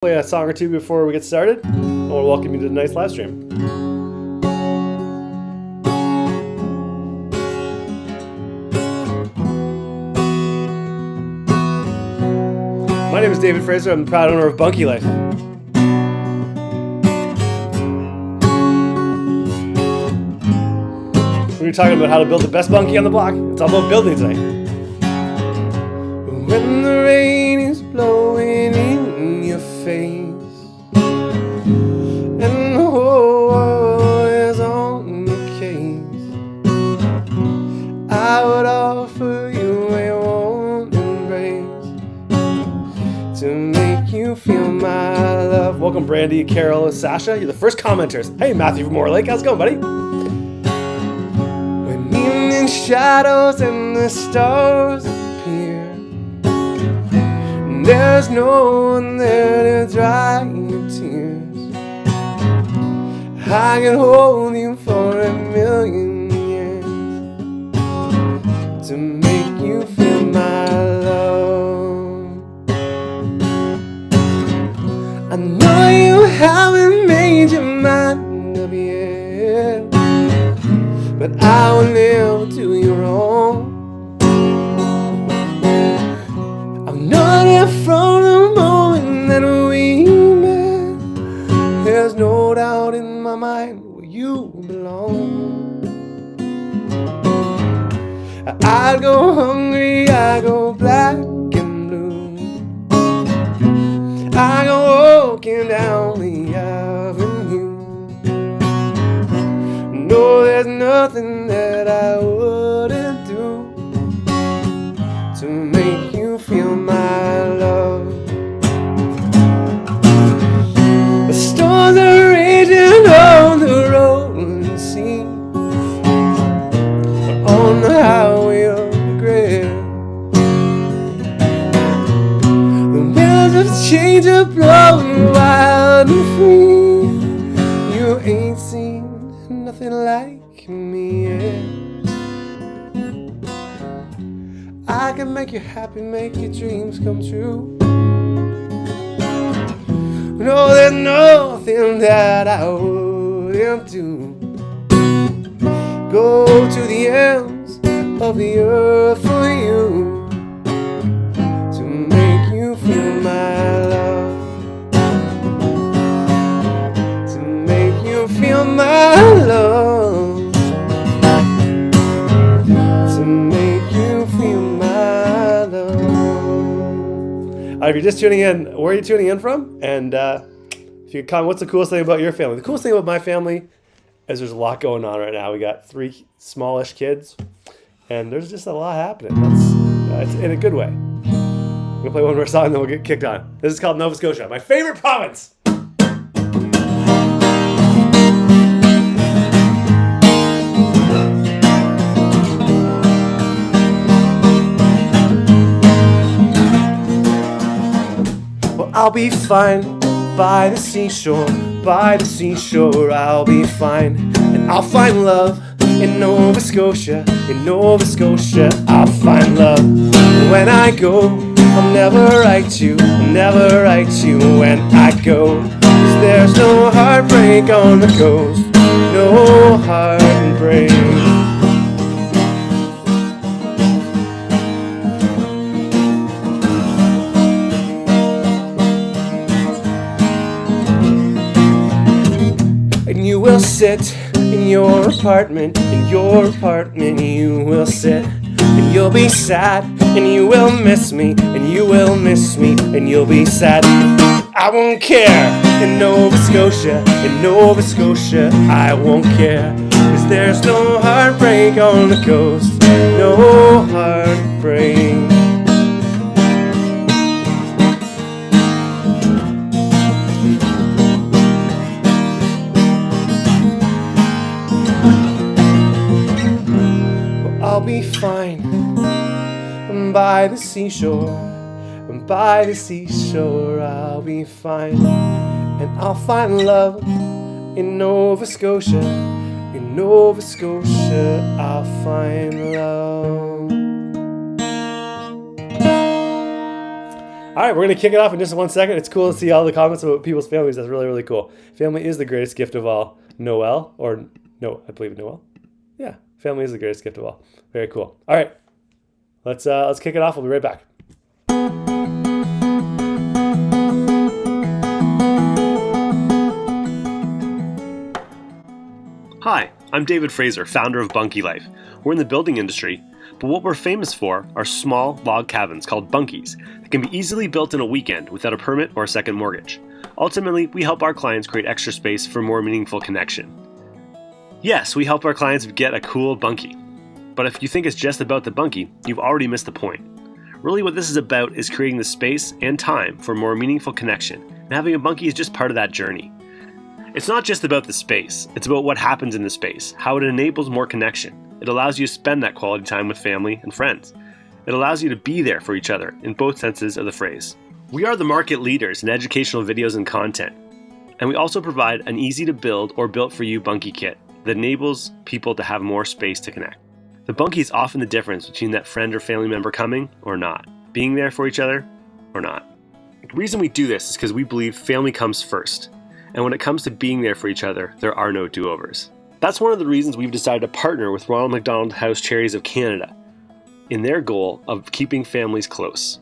Play a song or two before we get started. I want to welcome you to tonight's live stream. My name is David Fraser. I'm the proud owner of Bunky Life. We're going to be talking about how to build the best bunkie on the block. It's all about building tonight. When the rain is blowing in your face and the whole world is on the case, I would offer you a warm embrace to make you feel my love. Welcome Brandy, Carol, and Sasha. You're the first commenters. Hey, Matthew from Moore Lake. How's it going, buddy? When evening shadows and the stars appear, there's no one there to dry your tears, I can hold you for a million years to make you feel my love. I know you haven't made your mind up yet, but I will never do you wrong. From the moment that we met, there's no doubt in my mind where you belong. I go hungry, I go black and blue, I go walking down the avenue. No, there's nothing that I wouldn't do to make you feel my love. The storms are raging on the rolling sea, we're on the highway of regret. The winds of change are blowing wild and free. You ain't seen nothing like me yet. I can make you happy, make your dreams come true. No, there's nothing that I wouldn't do. Go to the ends of the earth for you to make you feel my love, to make you feel my love, to make you feel my love. If you're just tuning in, where are you tuning in from? And if you comment, what's the coolest thing about your family? The coolest thing about my family is there's a lot going on right now. We got 3 smallish kids, and there's just a lot happening. It's in a good way. I'm gonna play one more song, then we'll get kicked on. This is called Nova Scotia, my favorite province. I'll be fine by the seashore, I'll be fine. And I'll find love in Nova Scotia, I'll find love. When I go, I'll never write you when I go. 'Cause there's no heartbreak on the coast, no heartbreak. You will sit in your apartment, you will sit, and you'll be sad, and you will miss me, and you'll be sad. I won't care in Nova Scotia, I won't care, 'cause there's no heartbreak on the coast, no heartbreak. I'll be fine by the seashore, I'll be fine. And I'll find love in Nova Scotia, I'll find love. All right, we're going to kick it off in just 1 second. It's cool to see all the comments about people's families. That's really, really cool. Family is the greatest gift of all. Noel, or no, I believe Noel. Yeah, family is the greatest gift of all. Very cool. All right, let's kick it off. We'll be right back. Hi, I'm David Fraser, founder of Bunky Life. We're in the building industry, but what we're famous for are small log cabins called Bunkies that can be easily built in a weekend without a permit or a second mortgage. Ultimately, we help our clients create extra space for more meaningful connection. Yes, we help our clients get a cool bunkie. But if you think it's just about the bunkie, you've already missed the point. Really what this is about is creating the space and time for more meaningful connection, and having a bunkie is just part of that journey. It's not just about the space, it's about what happens in the space, how it enables more connection. It allows you to spend that quality time with family and friends. It allows you to be there for each other in both senses of the phrase. We are the market leaders in educational videos and content, and we also provide an easy to build or built for you Bunkie kit that enables people to have more space to connect. The bunkie is often the difference between that friend or family member coming or not, being there for each other or not. The reason we do this is because we believe family comes first. And when it comes to being there for each other, there are no do-overs. That's one of the reasons we've decided to partner with Ronald McDonald House Charities of Canada in their goal of keeping families close.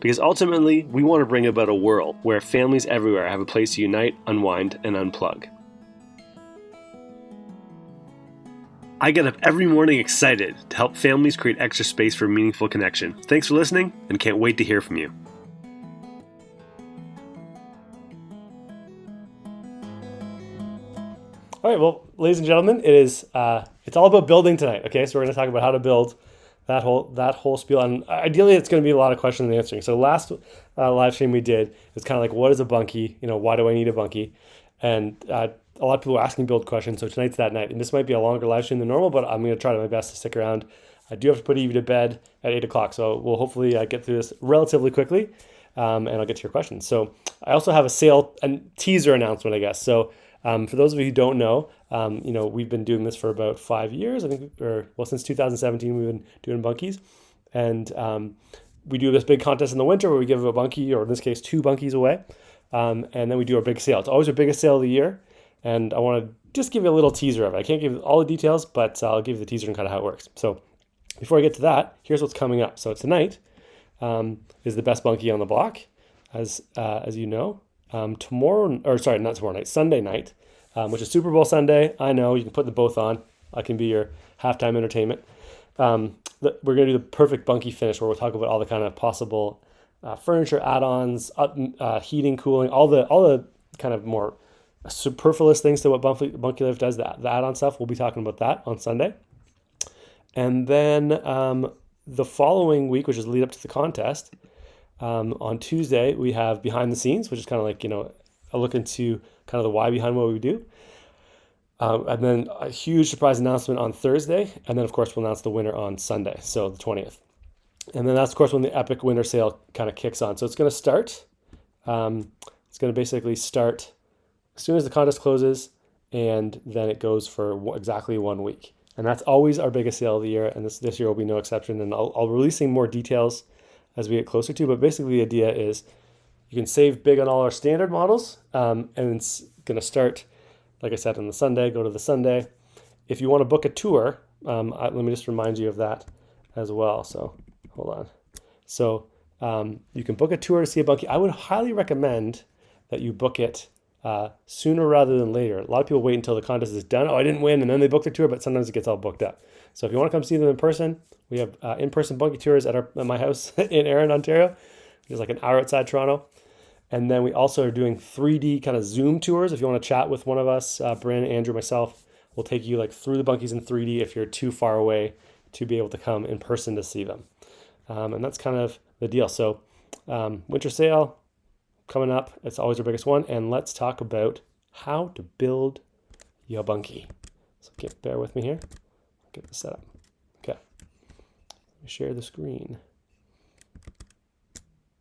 Because ultimately, we want to bring about a world where families everywhere have a place to unite, unwind, and unplug. I get up every morning excited to help families create extra space for meaningful connection. Thanks for listening, and can't wait to hear from you. All right, well, ladies and gentlemen, it's all about building tonight. Okay, so we're going to talk about how to build that whole spiel, and ideally, it's going to be a lot of questions and answering. So last live stream we did is kind of like, what is a bunkie? Why do I need a bunkie? And a lot of people were asking build questions. So tonight's that night, and this might be a longer live stream than normal, but I'm going to try my best to stick around. I do have to put Evie to bed at 8 o'clock, so we'll hopefully get through this relatively quickly, and I'll get to your questions. So I also have a sale and teaser announcement, I guess. So. For those of you who don't know, we've been doing this for about 5 years, I think, since 2017 we've been doing bunkies, and we do this big contest in the winter where we give a bunkie, or in this case, 2 bunkies away, and then we do our big sale. It's always our biggest sale of the year, and I want to just give you a little teaser of it. I can't give all the details, but I'll give you the teaser and kind of how it works. So before I get to that, here's what's coming up. So tonight is the best bunkie on the block, as you know. Sunday night, which is Super Bowl Sunday. I know you can put them both on. I can be your halftime entertainment. We're going to do the perfect bunkie finish where we'll talk about all the kind of possible furniture add-ons, heating, cooling, all the kind of more superfluous things to what Bunky Life does. The add-on stuff. We'll be talking about that on Sunday, and then the following week, which is lead up to the contest. On Tuesday, we have behind the scenes, which is kind of like, a look into kind of the why behind what we do. And then a huge surprise announcement on Thursday. And then, of course, we'll announce the winner on Sunday, so the 20th. And then that's, of course, when the epic winter sale kind of kicks on. So it's going to start. It's going to basically start as soon as the contest closes, and then it goes for exactly 1 week. And that's always our biggest sale of the year, and this year will be no exception. And I'll releasing more details as we get closer to, but basically the idea is you can save big on all our standard models, and it's going to start, like I said, on the Sunday. Go to the Sunday. If you want to book a tour, let me just remind you of that as well. So hold on. So you can book a tour to see a bunkie. I would highly recommend that you book it sooner rather than later. A lot of people wait until the contest is done. Oh, I didn't win, and then they book the tour, but sometimes it gets all booked up. So if you want to come see them in person, we have in-person bunkie tours at my house in Erin, Ontario, which is like an hour outside Toronto. And then we also are doing 3D kind of Zoom tours. If you want to chat with one of us, Brandon, Andrew, myself, we'll take you like through the bunkies in 3D if you're too far away to be able to come in person to see them. And that's kind of the deal. So winter sale coming up. It's always our biggest one. And let's talk about how to build your bunkie. So bear with me here. Get this set up. Okay. Let me share the screen.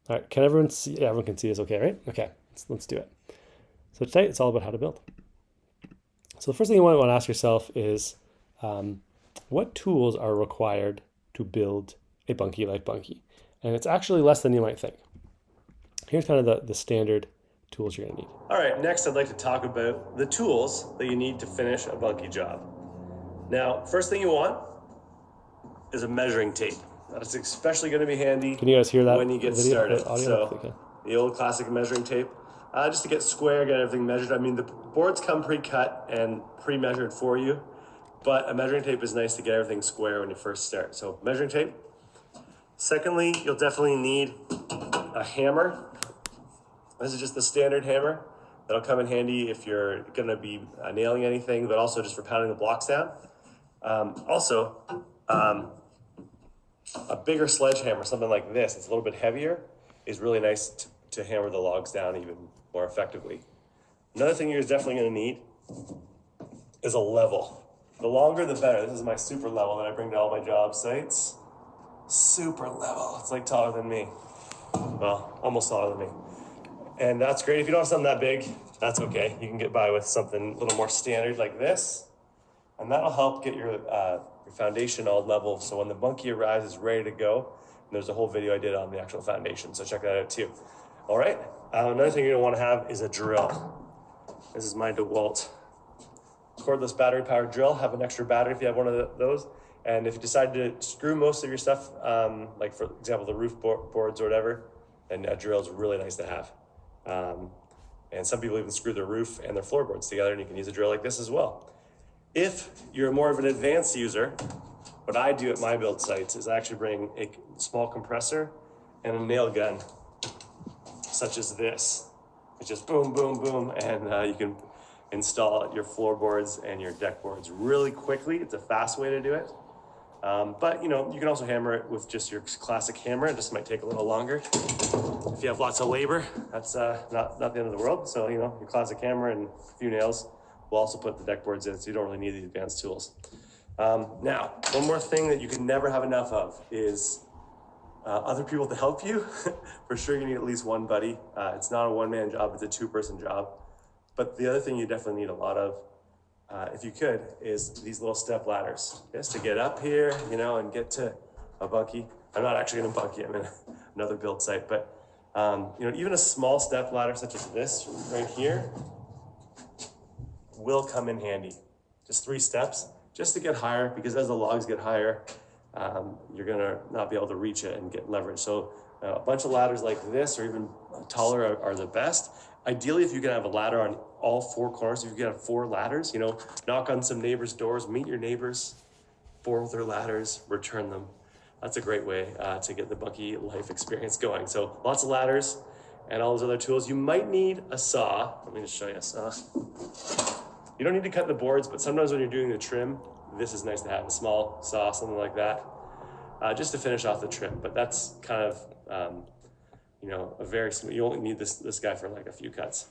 All right, can everyone see? Yeah, everyone can see this okay, right? Okay, let's do it. So tonight, it's all about how to build. So the first thing you want to ask yourself is, what tools are required to build a bunkie like Bunky? And it's actually less than you might think. here's kind of the standard tools you're gonna need. All right, next I'd like to talk about the tools that you need to finish a bunkie job. Now, first thing you want is a measuring tape. That's especially going to be handy. Can you guys hear that when you get video, started? audio? The old classic measuring tape, just to get square, get everything measured. I mean, the boards come pre-cut and pre-measured for you, but a measuring tape is nice to get everything square when you first start. So measuring tape. Secondly, you'll definitely need a hammer. This is just the standard hammer. That'll come in handy if you're going to be nailing anything, but also just for pounding the blocks down. A bigger sledgehammer, something like this, it's a little bit heavier, is really nice to hammer the logs down even more effectively. Another thing you're definitely going to need is a level. The longer the better. This is my super level that I bring to all my job sites. Super level. It's like taller than me. Well, almost taller than me. And that's great. If you don't have something that big, that's okay. You can get by with something a little more standard like this. And that'll help get your foundation all level. So when the bunkie arrives, it's ready to go. And there's a whole video I did on the actual foundation. So check that out too. All right. Another thing you're going to want to have is a drill. This is my DeWalt cordless battery powered drill. Have an extra battery if you have one of those. And if you decide to screw most of your stuff, like for example, the roof boards or whatever, then a drill is really nice to have. And some people even screw their roof and their floorboards together, and you can use a drill like this as well. If you're more of an advanced user, what I do at my build sites is I actually bring a small compressor and a nail gun, such as this. It's just boom, boom, boom, and you can install your floorboards and your deck boards really quickly. It's a fast way to do it. But you can also hammer it with just your classic hammer. It just might take a little longer. If you have lots of labor, that's not the end of the world. So, your classic hammer and a few nails will also put the deck boards in, so you don't really need the advanced tools. Now, one more thing that you can never have enough of is other people to help you. For sure, you need at least one buddy. It's not a one-man job, it's a two-person job. But the other thing you definitely need a lot of, if you could, is these little step ladders. Just to get up here, and get to a bunkie. I'm not actually in a bunkie, I'm in another build site. But, even a small step ladder such as this right here will come in handy. Just 3 steps, just to get higher, because as the logs get higher, you're gonna not be able to reach it and get leverage. So a bunch of ladders like this, or even taller, are the best. Ideally, if you can have a ladder on all 4 corners, if you can have 4 ladders, knock on some neighbors' doors, meet your neighbors, borrow their ladders, return them. That's a great way to get the bunkie life experience going. So lots of ladders and all those other tools. You might need a saw. Let me just show you a saw. You don't need to cut the boards, but sometimes when you're doing the trim, this is nice to have, a small saw, something like that, just to finish off the trim. But that's kind of, you only need this guy for like a few cuts.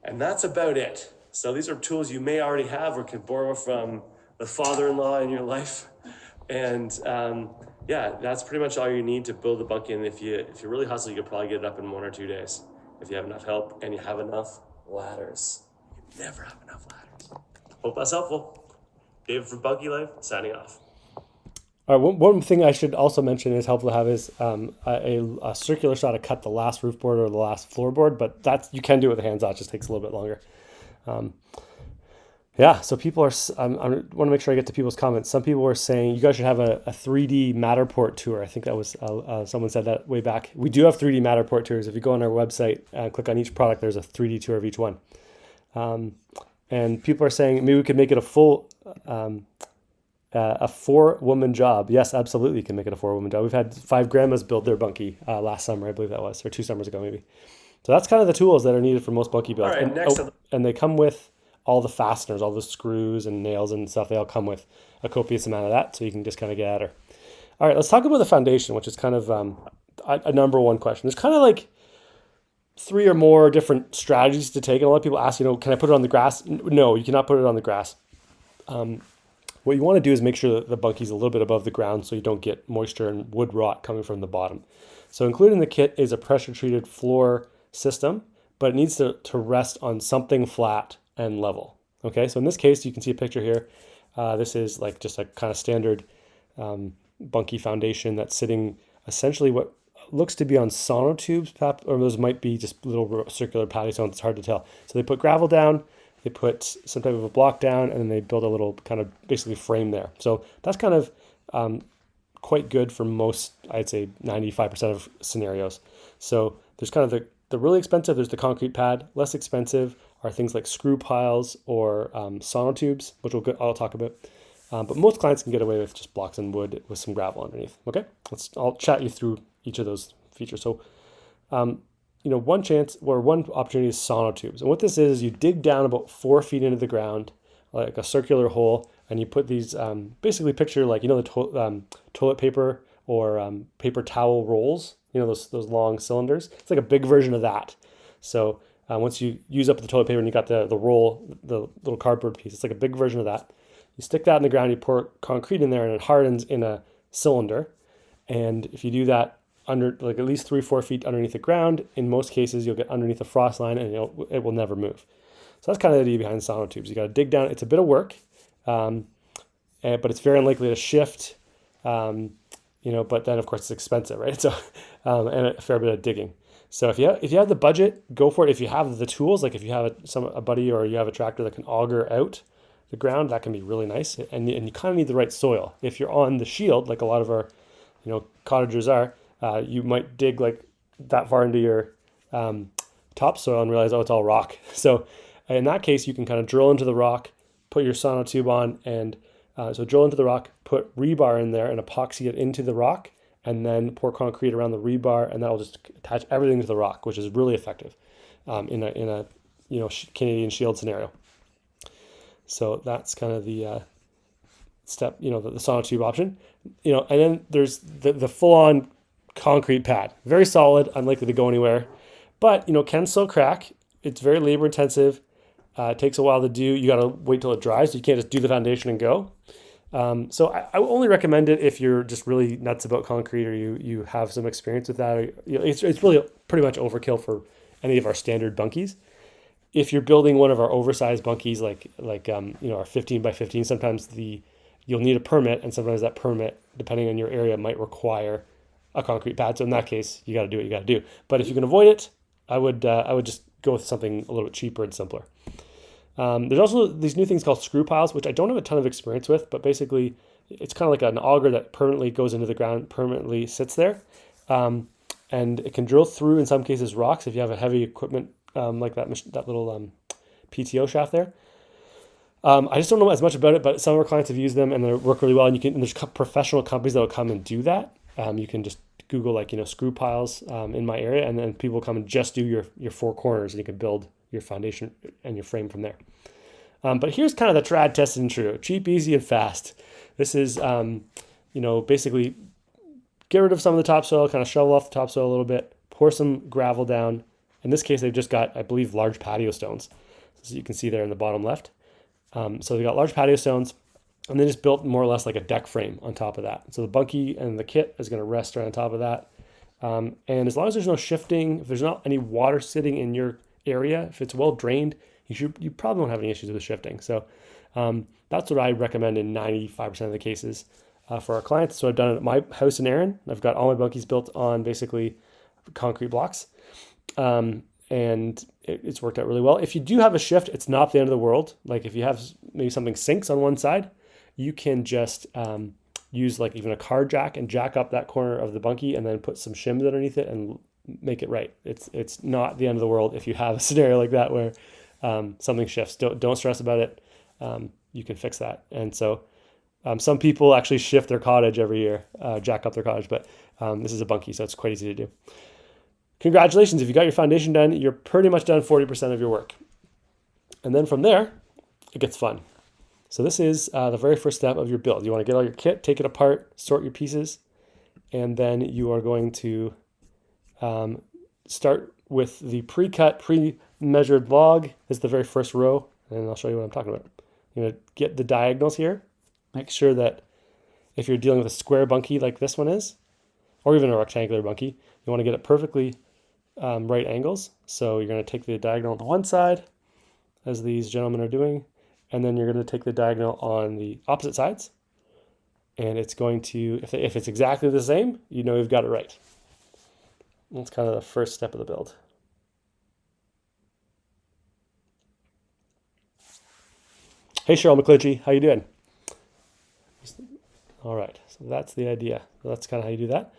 And that's about it. So these are tools you may already have or can borrow from the father-in-law in your life. And that's pretty much all you need to build a bunkie. And if you really hustle, you could probably get it up in 1 or 2 days. If you have enough help and you have enough ladders. You never have enough ladders. Hope that's helpful. David from Bunky Life, signing off. All right, one thing I should also mention is helpful to have is a circular saw to cut the last roof board or the last floorboard, but you can do it with a handsaw. It just takes a little bit longer. So people are, I want to make sure I get to people's comments. Some people were saying you guys should have a 3D Matterport tour. I think that was, someone said that way back. We do have 3D Matterport tours. If you go on our website and click on each product, there's a 3D tour of each one. And people are saying maybe we could make it a full, a 4-woman job. Yes, absolutely, you can make it a 4-woman job. We've had 5 grandmas build their bunkie last summer, I believe that was, or 2 summers ago maybe. So that's kind of the tools that are needed for most bunkie builds. All right, and they come with all the fasteners, all the screws and nails and stuff. They all come with a copious amount of that, so you can just kind of get at her. All right, let's talk about the foundation, which is kind of a number one question. There's kind of like 3 or more different strategies to take. And a lot of people ask, can I put it on the grass? No, you cannot put it on the grass. What you want to do is make sure that the bunkie's a little bit above the ground so you don't get moisture and wood rot coming from the bottom. So included in the kit is a pressure-treated floor system, but it needs to rest on something flat and level. Okay, so in this case, you can see a picture here. This is like just a kind of standard bunkie foundation that's sitting essentially what looks to be on sonotubes, or those might be just little circular patio stones. It's hard to tell. So they put gravel down, they put some type of a block down, and then they build a little kind of basically frame there. So that's kind of quite good for most, I'd say 95% of scenarios. So there's kind of the really expensive, there's the concrete pad. Less expensive are things like screw piles or sonotubes, which I'll talk about. But most clients can get away with just blocks and wood with some gravel underneath. Okay, I'll chat you through each of those features. So, one opportunity is sonotubes. And what this is you dig down about 4 feet into the ground, like a circular hole, and you put these, basically picture like, the toilet paper or paper towel rolls, those long cylinders. It's like a big version of that. So once you use up the toilet paper and you got the roll, the little cardboard piece, it's like a big version of that. You stick that in the ground, you pour concrete in there, and it hardens in a cylinder. And if you do that under like at least 3-4 feet underneath the ground, in most cases you'll get underneath the frost line and it will never move. So that's kind of the idea behind sonotubes. You got to dig down. It's a bit of work, but it's very unlikely to shift. But then of course it's expensive, right? So and a fair bit of digging. So if you have the budget, go for it. If you have the tools, like if you have a buddy or you have a tractor that can auger out the ground, that can be really nice. And you kind of need the right soil. If you're on the shield, like a lot of our cottagers are, you might dig like that far into your topsoil and realize, it's all rock. So in that case, you can kind of drill into the rock, put your sonotube on, and so drill into the rock, put rebar in there and epoxy it into the rock, and then pour concrete around the rebar, and that'll just attach everything to the rock, which is really effective in a Canadian shield scenario. So that's kind of the step, the sonotube option, and then there's the full-on concrete pad, very solid, unlikely to go anywhere, but can still crack. It's very labor intensive. It takes a while to do. You got to wait till it dries. So you can't just do the foundation and go. So I only recommend it if you're just really nuts about concrete or you have some experience with that. Or, it's really pretty much overkill for any of our standard bunkies. If you're building one of our oversized bunkies, like our 15 by 15, sometimes you'll need a permit, and sometimes that permit, depending on your area, might require a concrete pad. So in that case, you got to do what you got to do. But if you can avoid it, I would just go with something a little bit cheaper and simpler. There's also these new things called screw piles, which I don't have a ton of experience with, but basically it's kind of like an auger that permanently goes into the ground, permanently sits there. And it can drill through, in some cases, rocks if you have a heavy equipment like that little PTO shaft there. I just don't know as much about it, but some of our clients have used them and they work really well. And there's professional companies that will come and do that. You can just Google screw piles in my area, and then people come and just do your 4 corners, and you can build your foundation and your frame from there. But here's kind of the trad tested and true: cheap, easy, and fast. This is basically get rid of some of the topsoil, kind of shovel off the topsoil a little bit, pour some gravel down. In this case, they've just got, I believe, large patio stones. So you can see there in the bottom left. So they got large patio stones, and they just built more or less like a deck frame on top of that. So the Bunky and the kit is going to rest right on top of that. And as long as there's no shifting, if there's not any water sitting in your area, if it's well drained, you probably won't have any issues with shifting. So that's what I recommend in 95% of the cases for our clients. So I've done it at my house in Erin. I've got all my Bunkies built on basically concrete blocks. And it's worked out really well. If you do have a shift, it's not the end of the world. Like if you have maybe something sinks on one side, you can just use like even a car jack and jack up that corner of the Bunky and then put some shims underneath it and make it right. It's not the end of the world if you have a scenario like that where something shifts. Don't stress about it. You can fix that. And so some people actually shift their cottage every year, jack up their cottage, but this is a Bunky, so it's quite easy to do. Congratulations, if you got your foundation done, you're pretty much done 40% of your work. And then from there, it gets fun. So this is the very first step of your build. You want to get all your kit, take it apart, sort your pieces, and then you are going to start with the pre-cut, pre-measured log. This is the very first row, and I'll show you what I'm talking about. You're going to get the diagonals here. Make sure that if you're dealing with a square Bunky like this one is, or even a rectangular Bunky, you want to get it perfectly right angles. So you're going to take the diagonal on the one side, as these gentlemen are doing, and then you're going to take the diagonal on the opposite sides. And it's going to, if it's exactly the same, you know you've got it right. That's kind of the first step of the build. Hey, Cheryl McClinchy, how you doing? All right, so that's the idea. So that's kind of how you do that.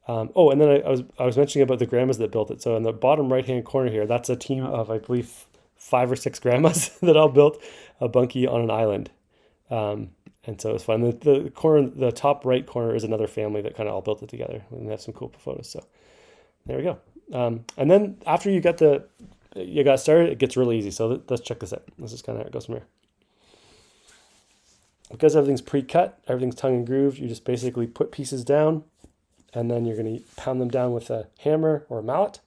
Oh, and then I was mentioning about the grandmas that built it. So in the bottom right-hand corner here, that's a team of, I believe, 5 or 6 grandmas that all built a bunkie on an island. And so it was fun. The top right corner is another family that kind of all built it together, and they have some cool photos. So there we go. And then after you got started, it gets really easy. So let's check this out. This is kind of how it goes from here. Because everything's pre-cut, everything's tongue and grooved, you just basically put pieces down, and then you're going to pound them down with a hammer or a mallet,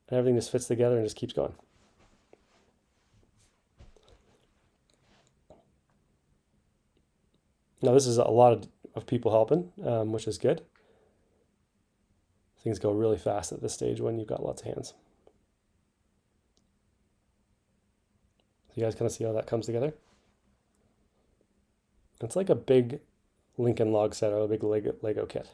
and everything just fits together and just keeps going. Now this is a lot of people helping, which is good. Things go really fast at this stage when you've got lots of hands. You guys kind of see how that comes together? It's like a big Lincoln log set or a big Lego kit.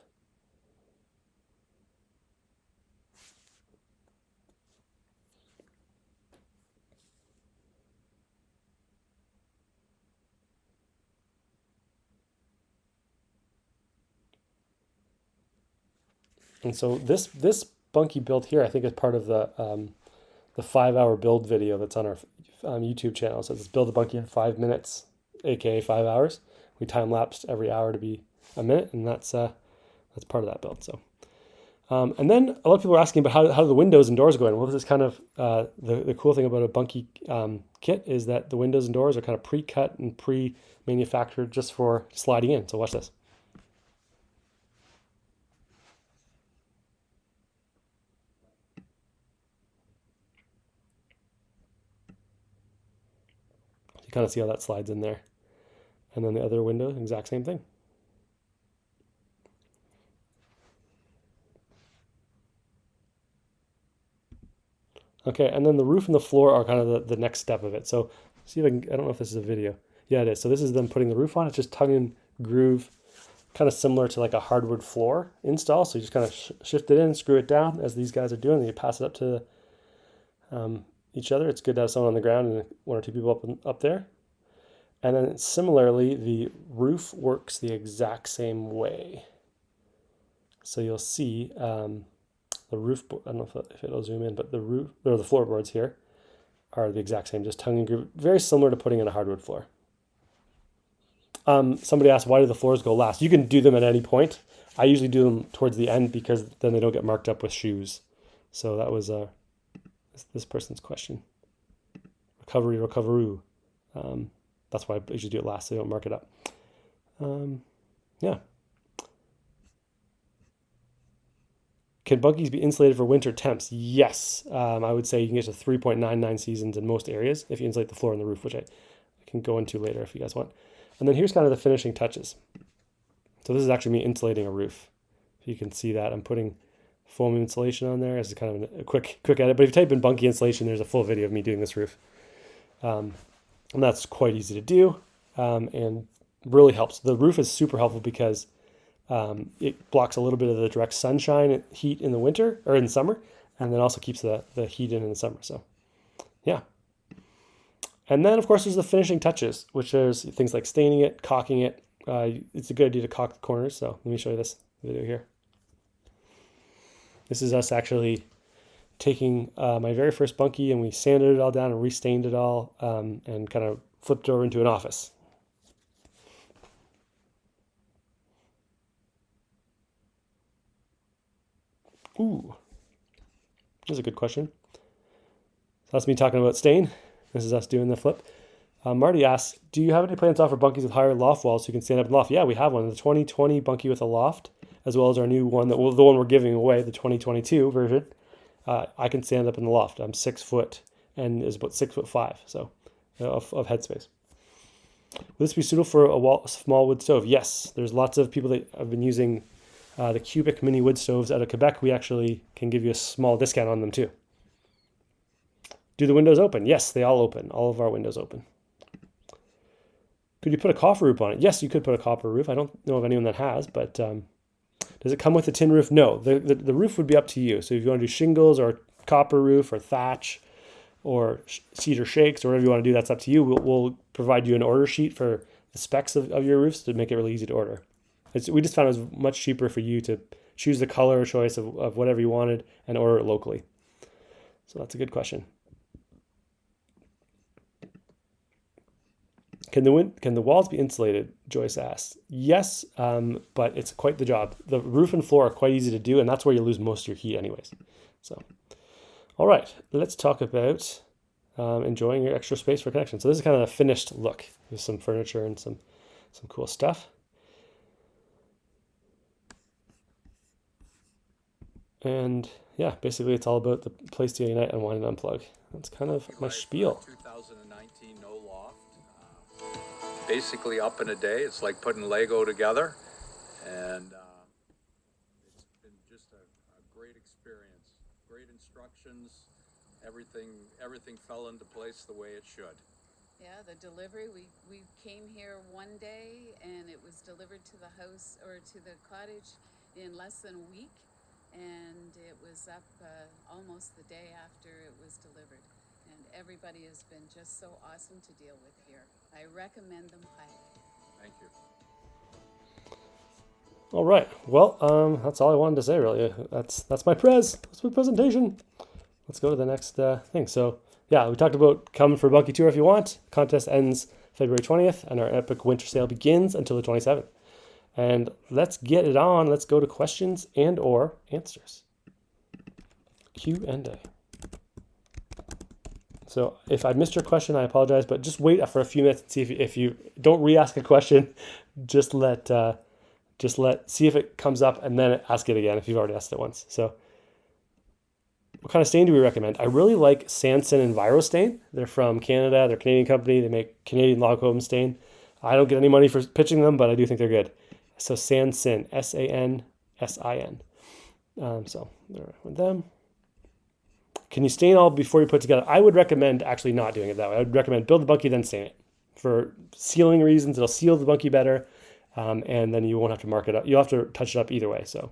And so this Bunky build here, I think, is part of the 5-hour build video that's on our YouTube channel. So it's build a Bunky in 5 minutes, aka 5 hours. We time lapsed every hour to be a minute, and that's part of that build. So, and then a lot of people are asking about how do the windows and doors go in. Well, this is kind of the cool thing about a Bunky kit is that the windows and doors are kind of pre-cut and pre-manufactured just for sliding in. So watch this. You kind of see how that slides in there. And then the other window, exact same thing. Okay, and then the roof and the floor are kind of the next step of it. So see if I don't know if this is a video. Yeah, it is. So this is them putting the roof on. It's just tongue and groove, kind of similar to like a hardwood floor install. So you just kind of shift it in, screw it down as these guys are doing. Then you pass it up to each other. It's good to have someone on the ground and 1 or 2 people up there. And then similarly, the roof works the exact same way. So you'll see the roof, I don't know if it'll zoom in, but the roof, or the floorboards here are the exact same, just tongue and groove, very similar to putting in a hardwood floor. Somebody asked, why do the floors go last? You can do them at any point. I usually do them towards the end because then they don't get marked up with shoes. So that was this person's question. Recoveroo. That's why I usually do it last, so they don't mark it up. Yeah. Can bunkies be insulated for winter temps? Yes. I would say you can get to 3.99 seasons in most areas if you insulate the floor and the roof, which I can go into later if you guys want. And then here's kind of the finishing touches. So this is actually me insulating a roof. If you can see that, I'm putting foam insulation on there as kind of a quick edit. But if you type in Bunky insulation, there's a full video of me doing this roof. And that's quite easy to do and really helps. The roof is super helpful because it blocks a little bit of the direct sunshine and heat in the winter or in the summer, and then also keeps the heat in the summer. So yeah. And then of course there's the finishing touches, which is things like staining it, caulking it. It's a good idea to caulk the corners. So let me show you this video here. This is us actually taking my very first Bunky, and we sanded it all down and restained it all and kind of flipped over into an office. Ooh, that's a good question. So that's me talking about stain. This is us doing the flip. Marty asks, do you have any plans to offer Bunkies with higher loft walls so you can stand up in the loft? Yeah, we have one, the 2020 Bunky with a loft, as well as our new one, the one we're giving away, the 2022 version. I can stand up in the loft. I'm 6 foot and is about 6'5", so of headspace. Will this be suitable for a small wood stove? Yes, there's lots of people that have been using the cubic mini wood stoves out of Quebec. We actually can give you a small discount on them too. Do the windows open? Yes, they all open. All of our windows open. Could you put a copper roof on it? Yes, you could put a copper roof. I don't know of anyone that has, but Does it come with a tin roof? No, the roof would be up to you. So if you want to do shingles or copper roof or thatch or cedar shakes or whatever you want to do, that's up to you. We'll provide you an order sheet for the specs of your roofs to make it really easy to order. We just found it was much cheaper for you to choose the color choice of whatever you wanted and order it locally. So that's a good question. Can the walls be insulated? Joyce asks. Yes, but it's quite the job. The roof and floor are quite easy to do, and that's where you lose most of your heat anyways. So, all right, let's talk about enjoying your extra space for connection. So this is kind of a finished look. There's some furniture and some cool stuff. And yeah, basically it's all about the place to unite, unwind, and unplug. That's kind of my spiel. 2019 no loft. Basically up in a day. It's like putting Lego together. And it's been just a great experience. Great instructions. Everything fell into place the way it should. Yeah, the delivery, we came here one day and it was delivered to the house or to the cottage in less than a week. And it was up almost the day after it was delivered. And everybody has been just so awesome to deal with here. I recommend them highly. Thank you. All right. Well, that's all I wanted to say, really. That's my presentation. Let's go to the next thing. So, yeah, we talked about coming for a Bunky tour if you want. Contest ends February 20th, and our epic winter sale begins until the 27th. And let's get it on. Let's go to questions and or answers. Q&A. So if I missed your question, I apologize, but just wait for a few minutes and see if you don't re-ask a question. Just see if it comes up and then ask it again if you've already asked it once. So what kind of stain do we recommend? I really like Sanson and Virostain. They're from Canada. They're a Canadian company. They make Canadian log home stain. I don't get any money for pitching them, but I do think they're good. So Sansin, S-A-N-S-I-N. So there with them. Can you stain all before you put it together? I would recommend actually not doing it that way. I would recommend build the Bunky, then stain it. For sealing reasons, it'll seal the Bunky better, and then you won't have to mark it up. You'll have to touch it up either way. So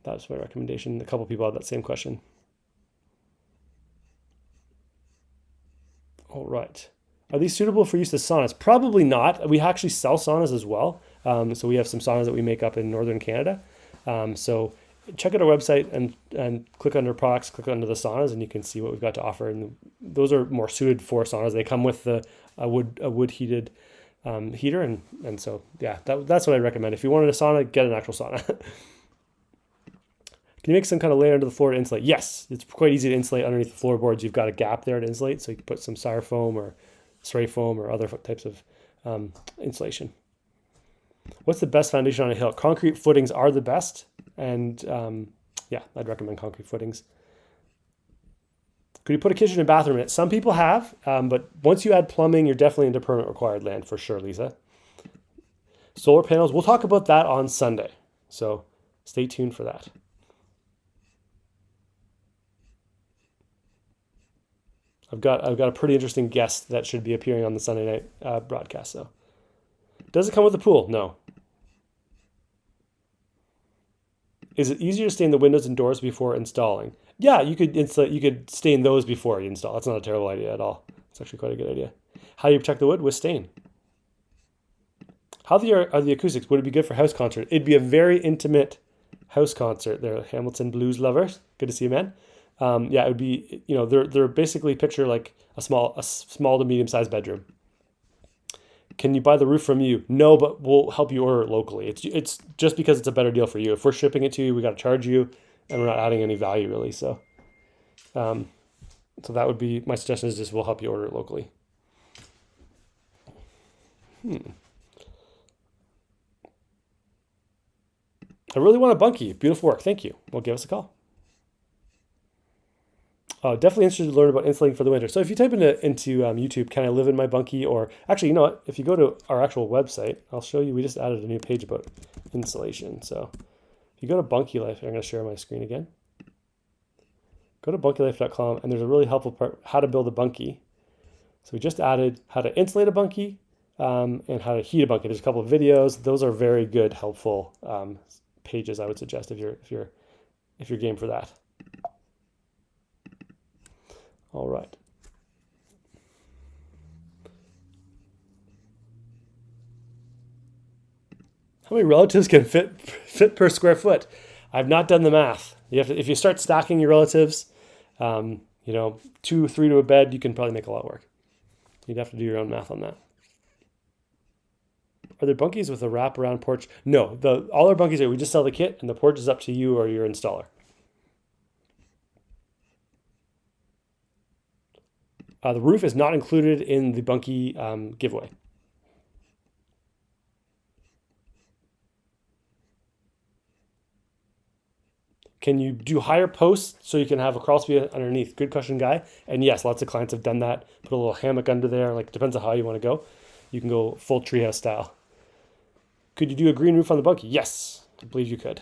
that's my recommendation. A couple people had that same question. All right. Are these suitable for use as saunas? Probably not. We actually sell saunas as well. So we have some saunas that we make up in northern Canada. So check out our website and click under products, click under the saunas, and you can see what we've got to offer. And those are more suited for saunas. They come with a wood heated heater, and so yeah, that's what I recommend. If you wanted a sauna, get an actual sauna. Can you make some kind of layer under the floor to insulate? Yes, it's quite easy to insulate underneath the floorboards. You've got a gap there to insulate, so you can put some styrofoam or spray foam or other types of insulation. What's the best foundation on a hill? Concrete footings are the best, and yeah, I'd recommend concrete footings. Could you put a kitchen and bathroom in it? Some people have, but once you add plumbing, you're definitely into permit required land for sure, Lisa. Solar panels, we'll talk about that on Sunday, so stay tuned for that. I've got a pretty interesting guest that should be appearing on the Sunday night broadcast. So, does it come with a pool? No. Is it easier to stain the windows and doors before installing? Yeah, you could stain those before you install. That's not a terrible idea at all. It's actually quite a good idea. How do you protect the wood? With stain. How are the acoustics? Would it be good for house concert? It'd be a very intimate house concert. They're Hamilton blues lovers. Good to see you, man. Yeah, it would be, they're basically picture like a small to medium sized bedroom. Can you buy the roof from you? No, but we'll help you order it locally. It's just because it's a better deal for you. If we're shipping it to you, we got to charge you, and we're not adding any value really. So, so that would be my suggestion is just we'll help you order it locally. I really want a Bunky. Beautiful work. Thank you. Well, give us a call. Definitely interested to learn about insulating for the winter. So if you type into YouTube, can I live in my Bunky? Or actually, you know what? If you go to our actual website, I'll show you. We just added a new page about insulation. So if you go to Bunky Life, I'm going to share my screen again. Go to bunkylife.com, and there's a really helpful part, how to build a Bunky. So we just added how to insulate a Bunky and how to heat a Bunky. There's a couple of videos. Those are very good, helpful pages, I would suggest if you're game for that. All right. How many relatives can fit per square foot? I've not done the math. You have to, if you start stacking your relatives, 2, 3 to a bed, you can probably make a lot work. You'd have to do your own math on that. Are there bunkies with a wraparound porch? No, all our bunkies are, we just sell the kit, and the porch is up to you or your installer. The roof is not included in the Bunky giveaway. Can you do higher posts so you can have a crawl space underneath? Good question, Guy. And yes, lots of clients have done that. Put a little hammock under there. Like, depends on how you want to go. You can go full treehouse style. Could you do a green roof on the Bunky? Yes, I believe you could.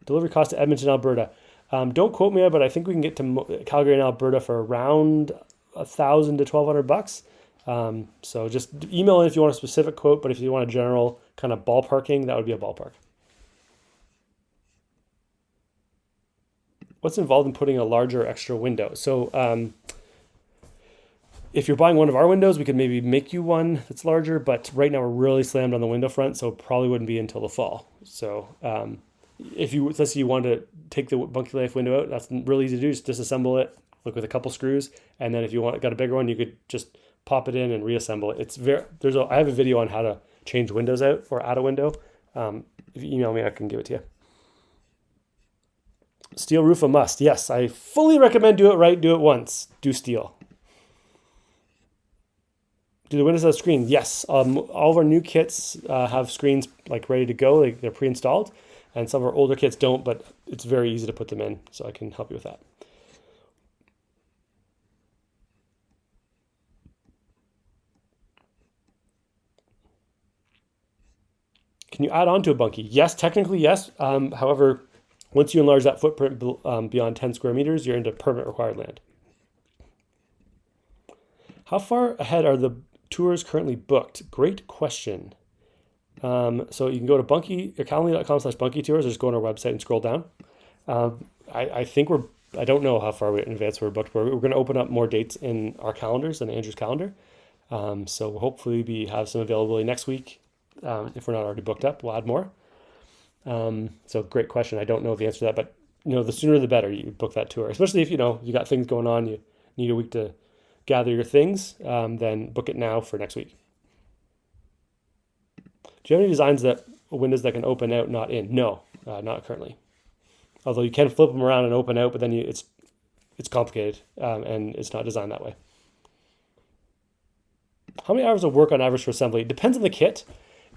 Delivery cost to Edmonton, Alberta. Don't quote me, but I think we can get to Calgary and Alberta for around $1,000 to $1,200. So just email in if you want a specific quote, but if you want a general kind of ballparking, that would be a ballpark. What's involved in putting a larger extra window? So if you're buying one of our windows, we could maybe make you one that's larger, but right now we're really slammed on the window front, so it probably wouldn't be until the fall. So if you, let's say you want to take the Bunky Life window out, that's really easy to do. Just disassemble it, look with a couple screws, and then if you got a bigger one, you could just pop it in and reassemble it. I have a video on how to change windows out or add a window. If you email me, I can give it to you. Steel roof a must. Yes, I fully recommend do it right, do it once. Do steel. Do the windows have a screen? Yes. All of our new kits have screens like ready to go. They're pre-installed. And some of our older kits don't, but it's very easy to put them in. So I can help you with that. Can you add on to a Bunky? Yes, technically yes. However, once you enlarge that footprint beyond 10 square meters, you're into permit required land. How far ahead are the tours currently booked? Great question. So you can go to calendly.com/bunky tours, or just go on our website and scroll down. I think I don't know how far in advance we're booked, but we're going to open up more dates in our calendars than Andrew's calendar. So we'll hopefully have some availability next week. If we're not already booked up, we'll add more. So great question. I don't know the answer to that, but the sooner the better you book that tour, especially if you got things going on, you need a week to gather your things, then book it now for next week. Do you have any designs windows that can open out, not in? No, not currently. Although you can flip them around and open out, but then it's complicated, and it's not designed that way. How many hours of work on average for assembly? It depends on the kit.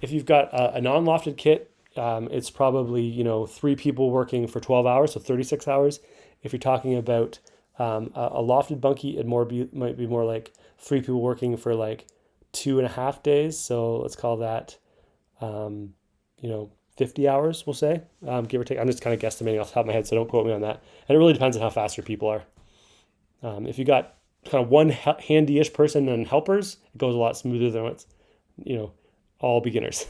If you've got a non-lofted kit, it's probably 3 people working for 12 hours, so 36 hours. If you're talking about a lofted Bunky, it might be more like 3 people working for like 2.5 days. So let's call that 50 hours, we'll say, give or take. I'm just kind of guesstimating off the top of my head, so don't quote me on that. And it really depends on how fast your people are. If you got kind of one handy-ish person and helpers, it goes a lot smoother than when it's all beginners.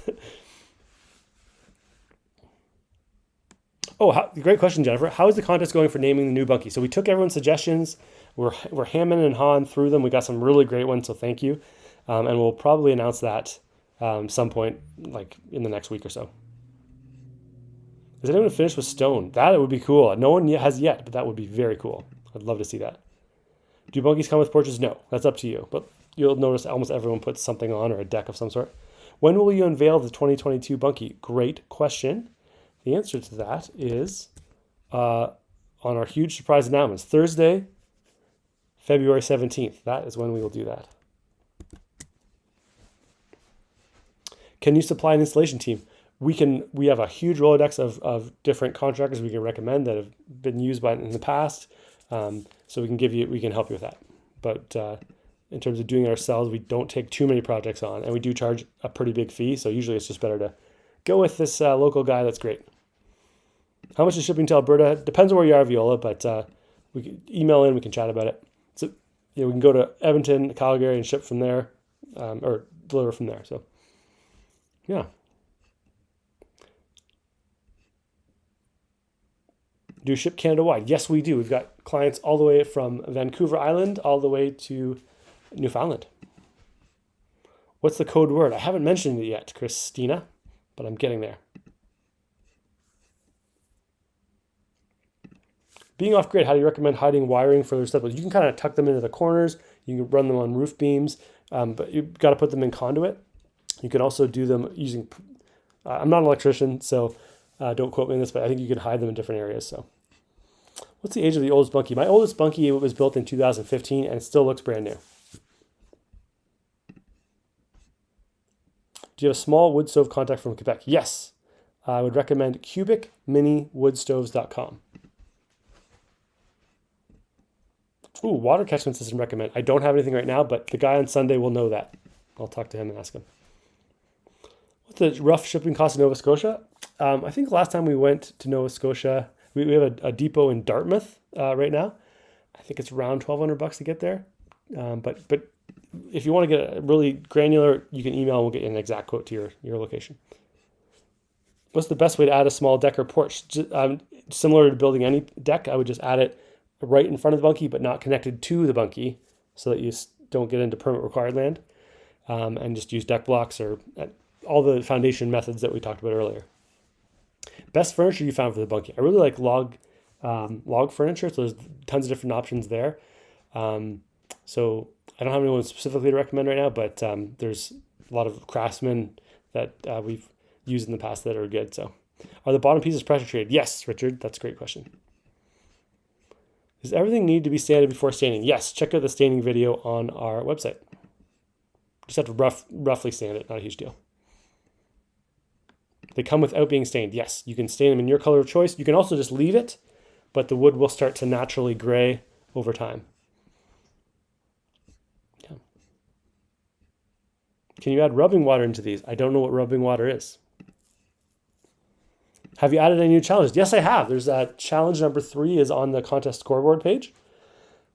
Great question, Jennifer. How is the contest going for naming the new Bunky? So we took everyone's suggestions. We're hamming and hawing through them. We got some really great ones, so thank you. And we'll probably announce that some point, like in the next week or so. Is anyone finished with stone? That would be cool. No one has yet, but that would be very cool. I'd love to see that. Do Bunkies come with porches? No, that's up to you. But you'll notice almost everyone puts something on, or a deck of some sort. When will you unveil the 2022 Bunky? Great question. The answer to that is on our huge surprise announcements. Thursday, February 17th. That is when we will do that. Can you supply an installation team? We have a huge Rolodex of different contractors we can recommend that have been used in the past. So we can help you with that. But in terms of doing it ourselves, we don't take too many projects on, and we do charge a pretty big fee. So usually it's just better to go with this local guy. That's great. How much is shipping to Alberta? Depends on where you are, Viola, but we can email in. We can chat about it. So we can go to Edmonton, Calgary, and ship from there, or deliver from there. So yeah. Do you ship Canada-wide? Yes, we do. We've got clients all the way from Vancouver Island all the way to Newfoundland. What's the code word? I haven't mentioned it yet, Christina, but I'm getting there. Being off-grid, how do you recommend hiding wiring for their stepwells? You can kind of tuck them into the corners. You can run them on roof beams, but you've got to put them in conduit. You can also do them using, I'm not an electrician, so don't quote me on this, but I think you can hide them in different areas. So, what's the age of the oldest Bunky? My oldest Bunky was built in 2015 and it still looks brand new. Do you have a small wood stove contact from Quebec? Yes. I would recommend cubicminiwoodstoves.com. Ooh, water catchment system recommend. I don't have anything right now, but the guy on Sunday will know that. I'll talk to him and ask him. What's the rough shipping cost in Nova Scotia? I think last time we went to Nova Scotia, we have a depot in Dartmouth right now. I think it's around $1,200 to get there. But if you want to get really granular, you can email and we'll get you an exact quote to your location. What's the best way to add a small deck or porch? Similar to building any deck, I would just add it right in front of the Bunky, but not connected to the Bunky, so that you don't get into permit required land, and just use deck blocks or all the foundation methods that we talked about earlier. Best furniture you found for the Bunky? I really like log furniture, so there's tons of different options there. So I don't have anyone specifically to recommend right now, but there's a lot of craftsmen that we've used in the past that are good. So, are the bottom pieces pressure treated? Yes, Richard, that's a great question. Does everything need to be sanded before staining? Yes, check out the staining video on our website. Just have to roughly sand it, not a huge deal. They come without being stained. Yes, you can stain them in your color of choice. You can also just leave it, but the wood will start to naturally gray over time. Yeah. Can you add rubbing water into these? I don't know what rubbing water is. Have you added any new challenges? Yes, I have. There's challenge number 3 is on the contest scoreboard page.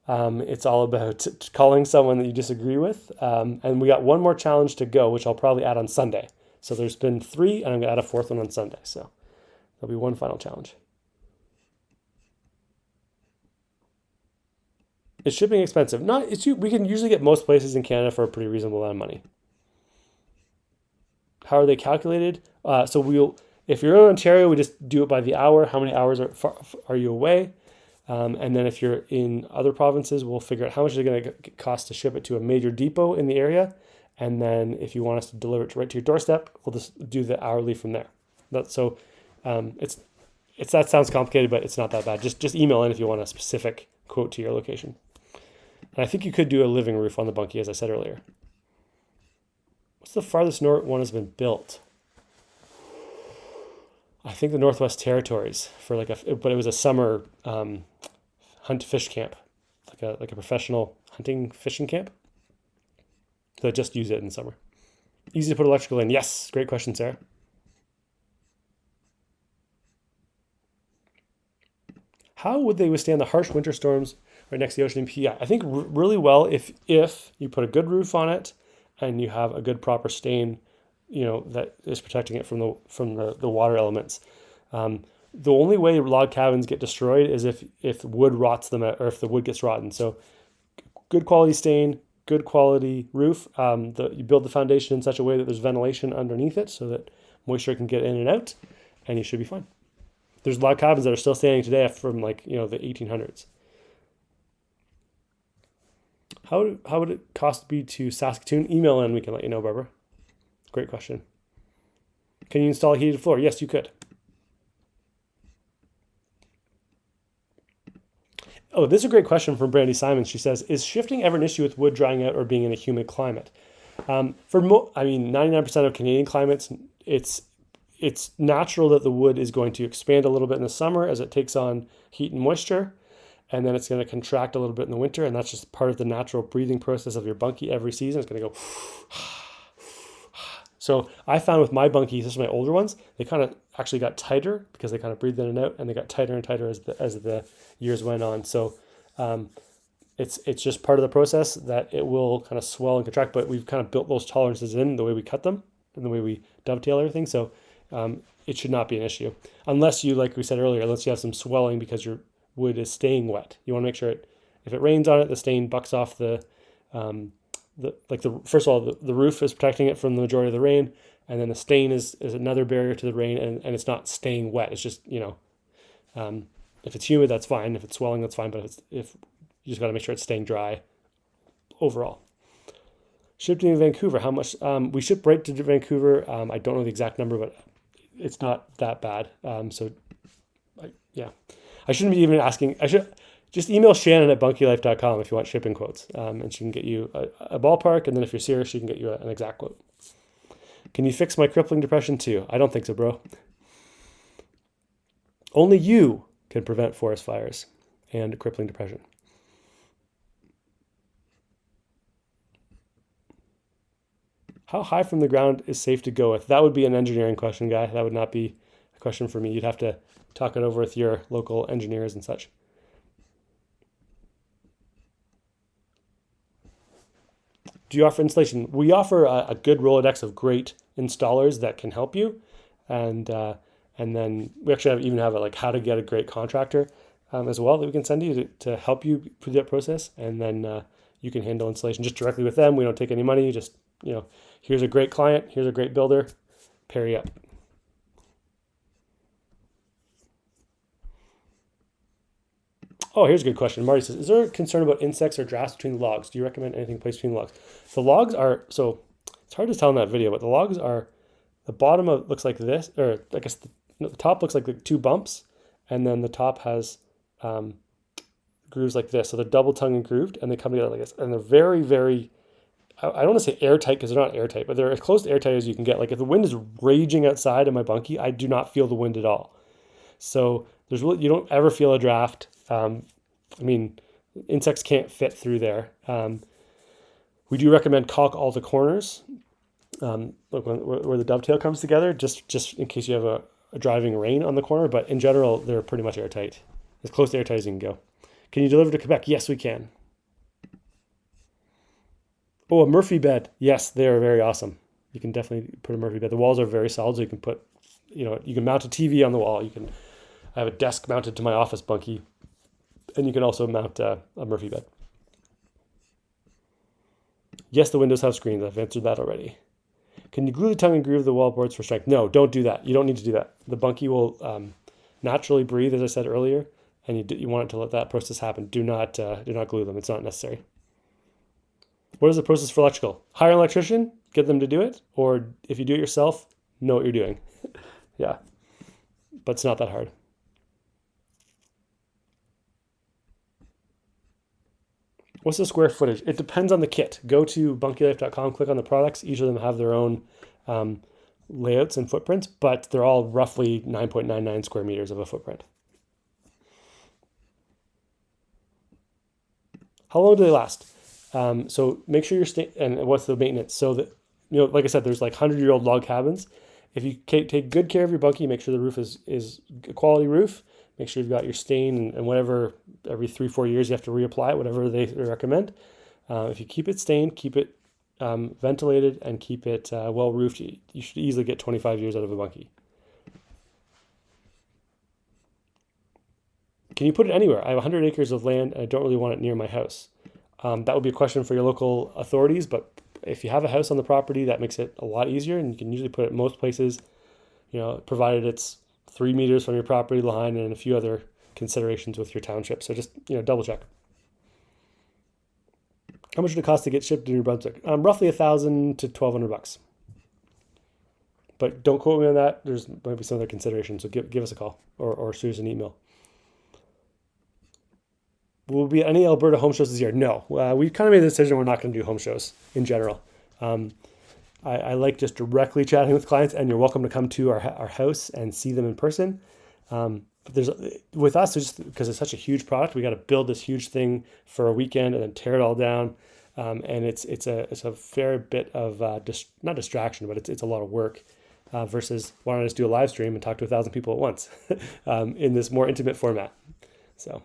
It's all about calling someone that you disagree with. And we got one more challenge to go, which I'll probably add on Sunday. So there's been 3, and I'm going to add a 4th one on Sunday. So there'll be one final challenge. Is shipping expensive? We can usually get most places in Canada for a pretty reasonable amount of money. How are they calculated? If you're in Ontario, we just do it by the hour. How many hours are you away? And then if you're in other provinces, we'll figure out how much it's going to cost to ship it to a major depot in the area. And then if you want us to deliver it right to your doorstep, we'll just do the hourly from there. That sounds complicated, but it's not that bad. Just email in if you want a specific quote to your location. And I think you could do a living roof on the Bunky, as I said earlier. What's the farthest north one has been built? I think the Northwest Territories but it was a summer hunt fish camp, like a professional hunting fishing camp. So I just use it in the summer. Easy to put electrical in. Yes, great question, Sarah. How would they withstand the harsh winter storms right next to the ocean in PEI? I think really well if you put a good roof on it and you have a good proper stain, that is protecting it from the water elements. The only way log cabins get destroyed is if wood rots them out, or if the wood gets rotten. So good quality stain, good quality roof. You build the foundation in such a way that there's ventilation underneath it so that moisture can get in and out, and you should be fine. There's log cabins that are still standing today from the 1800s. How would it cost be to Saskatoon? Email in, we can let you know, Barbara. Great question. Can you install a heated floor? Yes, you could. Oh, this is a great question from Brandy Simons. She says, is shifting ever an issue with wood drying out or being in a humid climate? 99% of Canadian climates, it's natural that the wood is going to expand a little bit in the summer as it takes on heat and moisture, and then it's going to contract a little bit in the winter, and that's just part of the natural breathing process of your Bunky every season. It's going to go. So I found with my Bunkies, these are my older ones, they kind of actually got tighter because they kind of breathed in and out, and they got tighter and tighter as the years went on. So it's just part of the process that it will kind of swell and contract, but we've kind of built those tolerances in the way we cut them and the way we dovetail everything. So it should not be an issue. Unless you, like we said earlier, unless you have some swelling because your wood is staying wet. You want to make sure if it rains on it, the stain bucks off first of all, the roof is protecting it from the majority of the rain, and then the stain is another barrier to the rain, and it's not staying wet. It's just, if it's humid, that's fine. If it's swelling, that's fine. But if you just got to make sure it's staying dry overall. Shipping to Vancouver, how much? We ship right to Vancouver. I don't know the exact number, but it's not that bad. I shouldn't be even asking. I should just email Shannon at bunkylife.com if you want shipping quotes, and she can get you a ballpark. And then if you're serious, she can get you an exact quote. Can you fix my crippling depression too? I don't think so, bro. Only you can prevent forest fires and crippling depression. How high from the ground is safe to go with? That would be an engineering question, guy. That would not be a question for me. You'd have to talk it over with your local engineers and such. Do you offer installation? We offer a good Rolodex of great installers that can help you, and then we actually even have like how to get a great contractor as well that we can send you to help you through that process, and then you can handle installation just directly with them. We don't take any money. Just here's a great client, here's a great builder, pair you up. Oh, here's a good question. Marty says, is there a concern about insects or drafts between the logs? Do you recommend anything placed between the logs? The logs are, so it's hard to tell in that video, but the logs are, the bottom of looks like this, or I guess the top looks like the two bumps, and then the top has grooves like this. So they're double tongue and grooved, and they come together like this. And they're very, very, I don't want to say airtight because they're not airtight, but they're as close to airtight as you can get. Like if the wind is raging outside in my bunkie, I do not feel the wind at all. So there's really, you don't ever feel a draft. Insects can't fit through there. We do recommend caulk all the corners, where the dovetail comes together, just in case you have a driving rain on the corner. But in general, they're pretty much airtight, as close to airtight as you can go. Can you deliver to Quebec? Yes, we can. Oh, a Murphy bed. Yes, they are very awesome. You can definitely put a Murphy bed. The walls are very solid, so you can put, you can mount a TV on the wall. I have a desk mounted to my office bunkie, and you can also mount a Murphy bed. Yes, the windows have screens. I've answered that already. Can you glue the tongue and groove the wallboards for strength? No, don't do that. You don't need to do that. The bunkie will naturally breathe, as I said earlier, and you want it to let that process happen. Do not glue them. It's not necessary. What is the process for electrical? Hire an electrician, get them to do it, or if you do it yourself, know what you're doing. Yeah, but it's not that hard. What's the square footage? It depends on the kit. Go to bunkylife.com, click on the products. Each of them have their own layouts and footprints, but they're all roughly 9.99 square meters of a footprint. How long do they last? So make sure and what's the maintenance? So that, like I said, there's like 100-year-old log cabins. If you take good care of your bunkie, make sure the roof is a quality roof. Make sure you've got your stain and whatever, every 3-4 years you have to reapply it, whatever they recommend. If you keep it stained, keep it ventilated, and keep it well roofed, you should easily get 25 years out of a bunkie. Can you put it anywhere? I have 100 acres of land and I don't really want it near my house. That would be a question for your local authorities, but if you have a house on the property, that makes it a lot easier, and you can usually put it most places, provided it's 3 meters from your property line and a few other considerations with your township. So just, double check. How much would it cost to get shipped to New Brunswick? Roughly $1,000 to $1,200. But don't quote me on that. There's maybe some other considerations. So give us a call or shoot us an email. Will there be any Alberta home shows this year? No. We kind of made the decision we're not going to do home shows in general. I like just directly chatting with clients, and you're welcome to come to our house and see them in person. But with us, just because it's such a huge product, we got to build this huge thing for a weekend and then tear it all down. And it's a fair bit of not distraction, but it's a lot of work. Versus why don't I just do a live stream and talk to 1,000 people at once in this more intimate format? So,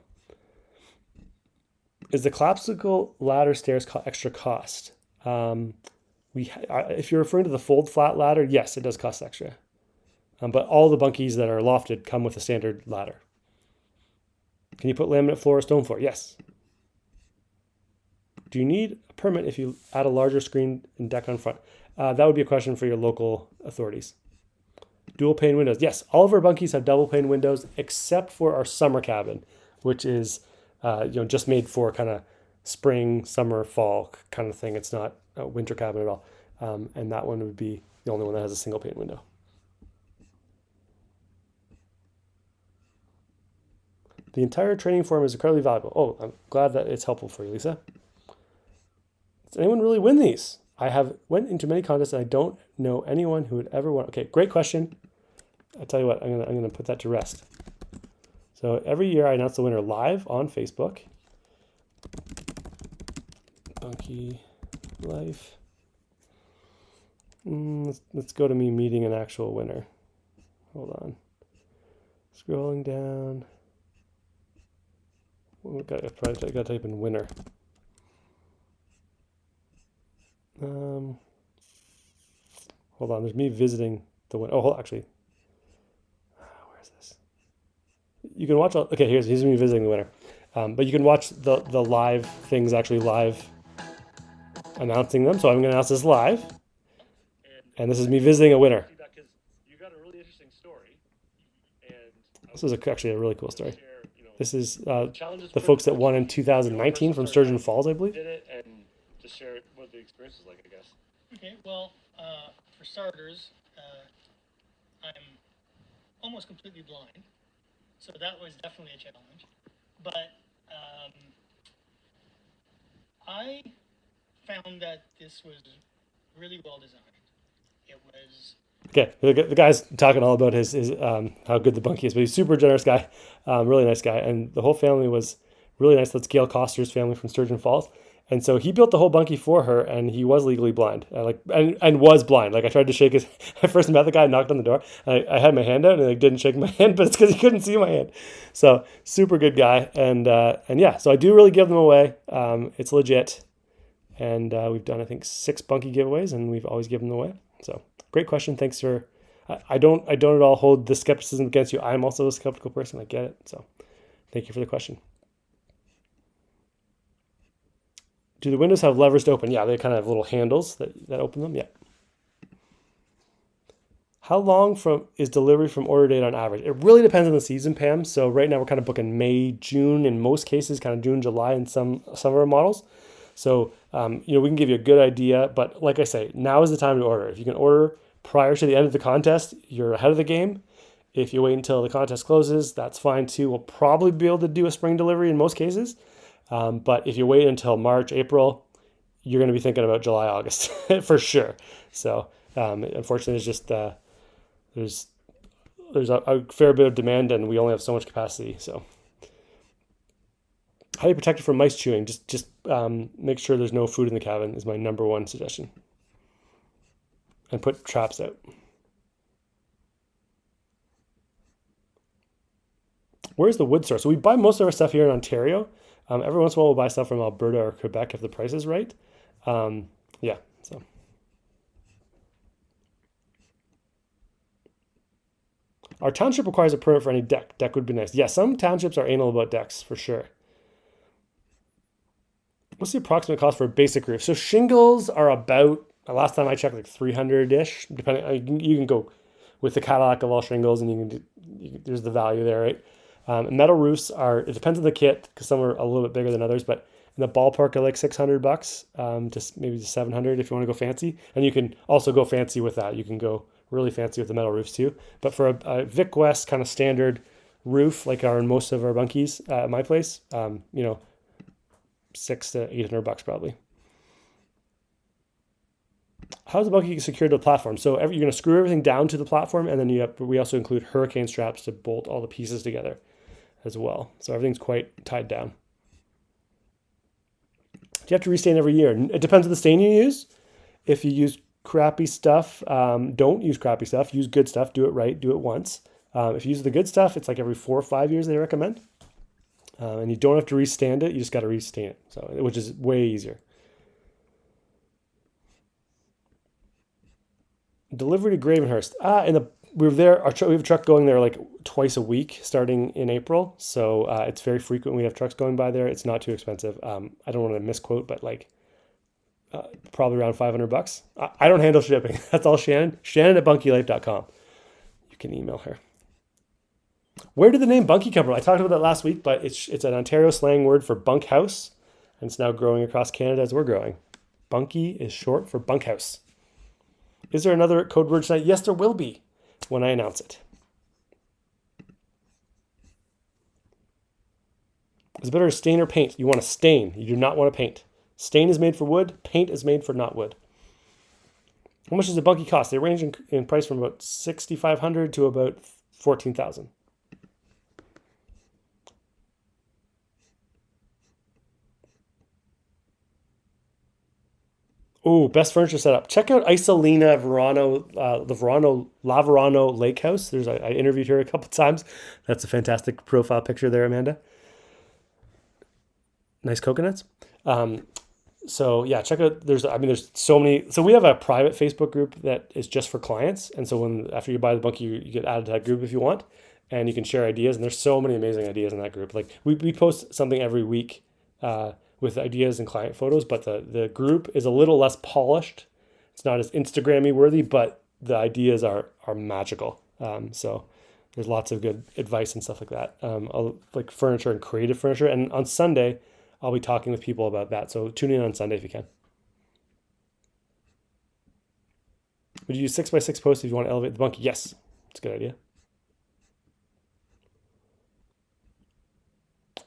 is the collapsible ladder stairs extra cost? If you're referring to the fold flat ladder, yes, it does cost extra. But all the bunkies that are lofted come with a standard ladder. Can you put laminate floor or stone floor? Yes. Do you need a permit if you add a larger screen and deck on front? That would be a question for your local authorities. Dual pane windows. Yes, all of our bunkies have double pane windows except for our summer cabin, which is just made for kind of spring, summer, fall kind of thing. It's not a winter cabin at all. And that one would be the only one that has a single pane window. The entire training form is incredibly valuable. Oh, I'm glad that it's helpful for you, Lisa. Does anyone really win these? I have went into many contests and I don't know anyone who would ever win. Okay, great question. I tell you what, I'm gonna put that to rest. So every year I announce the winner live on Facebook. Bunky Life. Let's go to me meeting an actual winner. Hold on. Scrolling down. I gotta type in winner. Hold on, there's me visiting the winner. Oh, actually. Where is this? You can watch, okay, here's me visiting the winner. But you can watch the live things, actually live announcing them. So I'm gonna announce this live. And this is me visiting a winner. You got a really interesting story. This is actually a really cool story. This is the folks that won in 2019 from Sturgeon Falls, I believe. Did it and just share what the experience was like, I guess. Okay, well, for starters, I'm almost completely blind, so that was definitely a challenge. But I found that this was really well designed. It was Okay, the guy's talking all about his how good the Bunky is, but he's a super generous guy, really nice guy, and the whole family was really nice. That's Gail Coster's family from Sturgeon Falls, and so he built the whole Bunky for her, and he was legally blind, and was blind. Like I tried to shake his. I first met the guy, knocked on the door, and I had my hand out, and I didn't shake my hand, but it's because he couldn't see my hand. So super good guy, and yeah, so I do really give them away. It's legit, and we've done I think 6 Bunky giveaways, and we've always given them away. So. Great question. Thanks for. I don't at all hold the skepticism against you. I'm also a skeptical person. I get it. So, thank you for the question. Do the windows have levers to open? Yeah, they kind of have little handles that open them. Yeah. How long is delivery from order date on average? It really depends on the season, Pam. So right now we're kind of booking May, June in most cases, kind of June, July in some of our models. So, we can give you a good idea, but like I say, now is the time to order. If you can order prior to the end of the contest, you're ahead of the game. If you wait until the contest closes, that's fine too. We'll probably be able to do a spring delivery in most cases. But if you wait until March, April, you're going to be thinking about July, August for sure. So, unfortunately, it's just, there's a fair bit of demand and we only have so much capacity. So. How do you protect it from mice chewing? Just make sure there's no food in the cabin is my number one suggestion. And put traps out. Where's the wood source? So we buy most of our stuff here in Ontario. Every once in a while we'll buy stuff from Alberta or Quebec if the price is right. Yeah, so. Our township requires a permit for any deck. Deck would be nice. Yeah, some townships are anal about decks for sure. What's the approximate cost for a basic roof? So shingles are about, last time I checked, like 300-ish. Depending, you can go with the Cadillac of all shingles, and there's the value there, right? Metal roofs it depends on the kit, because some are a little bit bigger than others, but in the ballpark of like $600, just maybe $700 if you want to go fancy. And you can also go fancy with that. You can go really fancy with the metal roofs too. But for a Vic West kind of standard roof, like are in most of our Bunkies at my place, $600 to $800 probably. How's the Bunky secured to the platform? So you're going to screw everything down to the platform, and then we also include hurricane straps to bolt all the pieces together as well. So everything's quite tied down. Do you have to restain every year? It depends on the stain you use. If you use crappy stuff, don't use crappy stuff. Use good stuff. Do it right. Do it once. If you use the good stuff, it's like every 4 or 5 years they recommend. And you don't have to restand it. You just got to restain it, which is way easier. Delivery to Gravenhurst. we were there. We have a truck going there like twice a week starting in April. So it's very frequent. We have trucks going by there. It's not too expensive. I don't want to misquote, but like probably around $500. I don't handle shipping. That's all Shannon. Shannon at bunkylife.com. You can email her. Where did the name Bunky come from? I talked about that last week, but it's an Ontario slang word for bunkhouse, and it's now growing across Canada as we're growing. Bunky is short for bunkhouse. Is there another code word tonight? Yes, there will be when I announce it. Is it better to stain or paint? You want to stain. You do not want to paint. Stain is made for wood. Paint is made for not wood. How much does a Bunky cost? They range in price from about $6,500 to about $14,000. Ooh, best furniture setup. Check out Isolina Laverano Lake House. I interviewed her a couple times. That's a fantastic profile picture there, Amanda. Nice coconuts. So yeah, check out. There's so many. So we have a private Facebook group that is just for clients, and so after you buy the Bunky, you get added to that group if you want, and you can share ideas. And there's so many amazing ideas in that group. Like we post something every week. With ideas and client photos, but the group is a little less polished. It's not as Instagrammy worthy, but the ideas are magical. So there's lots of good advice and stuff like that. Like furniture and creative furniture. And on Sunday, I'll be talking with people about that. So tune in on Sunday if you can. Would you use 6x6 posts if you want to elevate the Bunky? Yes, it's a good idea.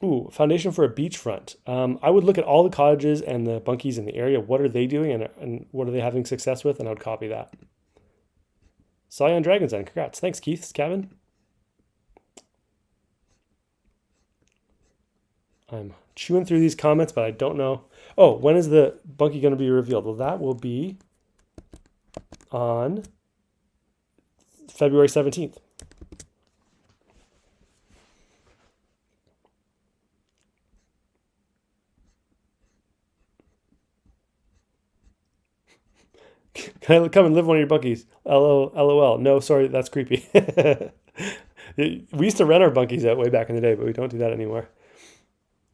Ooh, foundation for a beachfront. I would look at all the cottages and the Bunkies in the area. What are they doing and what are they having success with? And I would copy that. Saw you on Dragon's Den. Congrats. Thanks, Keith. It's Kevin. I'm chewing through these comments, but I don't know. Oh, when is the Bunky going to be revealed? Well, that will be on February 17th. Can I come and live one of your Bunkies? LOL. No, sorry, that's creepy. We used to rent our Bunkies out way back in the day, but we don't do that anymore.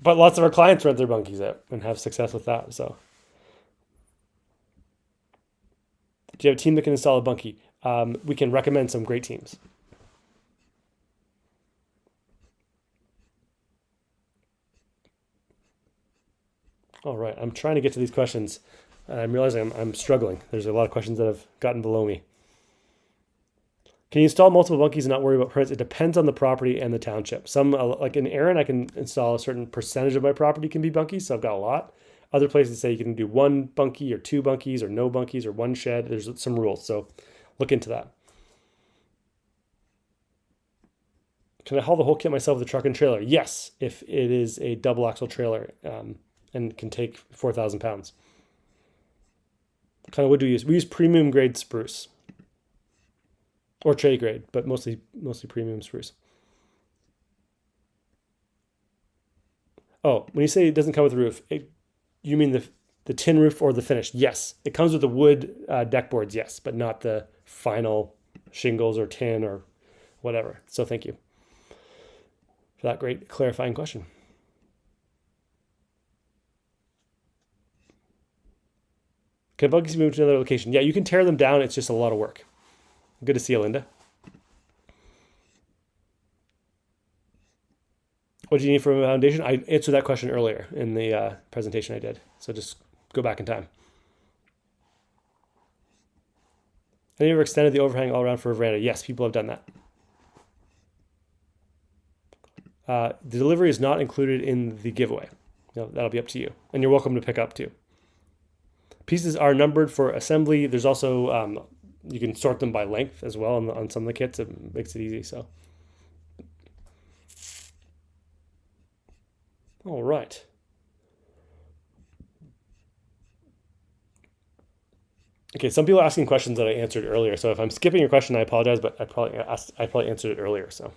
But lots of our clients rent their Bunkies out and have success with that. So, do you have a team that can install a Bunky? We can recommend some great teams. All right, I'm trying to get to these questions. I'm realizing I'm struggling. There's a lot of questions that have gotten below me. Can you install multiple Bunkies and not worry about permits? It depends on the property and the township. Some, like in Erin, I can install a certain percentage of my property can be Bunkies, so I've got a lot. Other places say you can do one Bunky or two Bunkies or no Bunkies or one shed. There's some rules, so look into that. Can I haul the whole kit myself with a truck and trailer? Yes, if it is a double axle trailer and can take 4,000 pounds. What kind of wood do we use? We use premium grade spruce or trade grade, but mostly premium spruce. Oh, when you say it doesn't come with a roof, you mean the tin roof or the finish? Yes, it comes with the wood deck boards, yes, but not the final shingles or tin or whatever. So thank you for that great clarifying question. Can Bunkies move to another location? Yeah, you can tear them down. It's just a lot of work. Good to see you, Linda. What do you need from a foundation? I answered that question earlier in the presentation I did. So just go back in time. Have you ever extended the overhang all around for a veranda? Yes, people have done that. The delivery is not included in the giveaway. No, that'll be up to you. And you're welcome to pick up too. Pieces are numbered for assembly. There's also, you can sort them by length as well on some of the kits. It makes it easy, so. All right. Okay, some people are asking questions that I answered earlier. So if I'm skipping your question, I apologize, but I probably answered it earlier, so.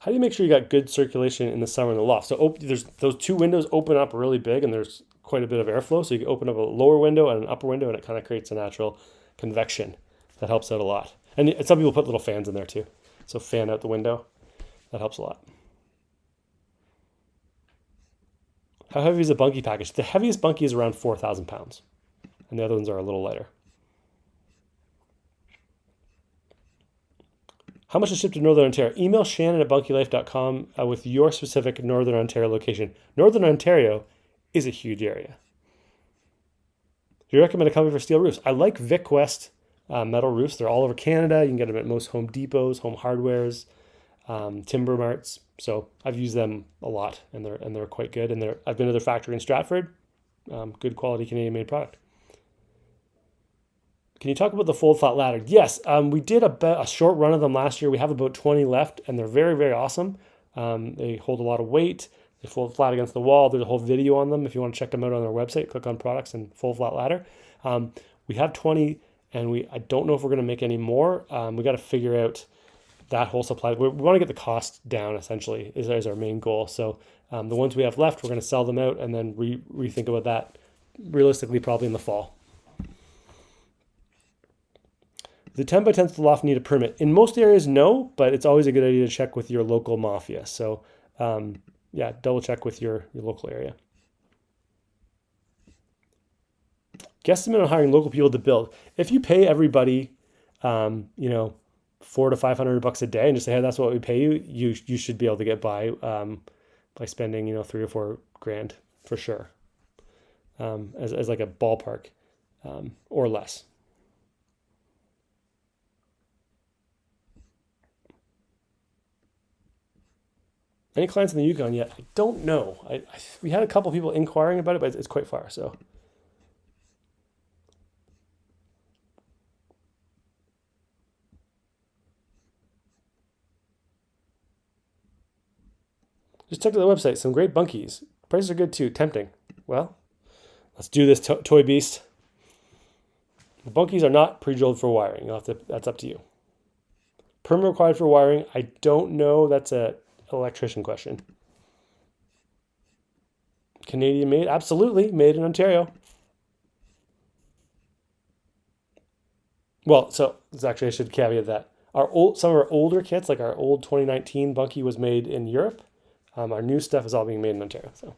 How do you make sure you got good circulation in the summer in the loft? So there's those two windows open up really big, and there's quite a bit of airflow. So you can open up a lower window and an upper window, and it kind of creates a natural convection that helps out a lot. And some people put little fans in there too. So fan out the window. That helps a lot. How heavy is a Bunky package? The heaviest Bunky is around 4,000 pounds, and the other ones are a little lighter. How much is shipped to Northern Ontario? Email Shannon at bunkylife.com with your specific Northern Ontario location. Northern Ontario is a huge area. Do you recommend a company for steel roofs? I like Vic West metal roofs. They're all over Canada. You can get them at most Home Depots, Home Hardwares, Timber Marts. So I've used them a lot, and they're quite good. And I've been to their factory in Stratford. Good quality Canadian made product. Can you talk about the fold flat ladder? Yes, we did a short run of them last year. We have about 20 left, and they're very, very awesome. They hold a lot of weight. They fold flat against the wall. There's a whole video on them. If you want to check them out on our website, click on products and fold flat ladder. We have 20, and I don't know if we're going to make any more. We got to figure out that whole supply. We want to get the cost down, essentially, is our main goal. So the ones we have left, we're going to sell them out and then rethink about that realistically probably in the fall. The 10 by 10s loft need a permit. In most areas, no, but it's always a good idea to check with your local mafia. So yeah, double check with your local area. Guesstimate on hiring local people to build. If you pay everybody, $400 to $500 a day and just say, hey, that's what we pay you, you should be able to get by spending, $3 or $4 grand for sure, as like a ballpark, or less. Any clients in the Yukon yet? I don't know. We had a couple people inquiring about it, but it's quite far. So just check out the website. Some great bunkies. Prices are good too. Tempting. Well, let's do this, toy beast. The bunkies are not pre-drilled for wiring. That's up to you. Permit required for wiring. I don't know. That's an electrician question. Canadian made? Absolutely. Made in Ontario. Well, so actually I should caveat that. Some of our older kits, like our old 2019 Bunky, was made in Europe. Our new stuff is all being made in Ontario. So,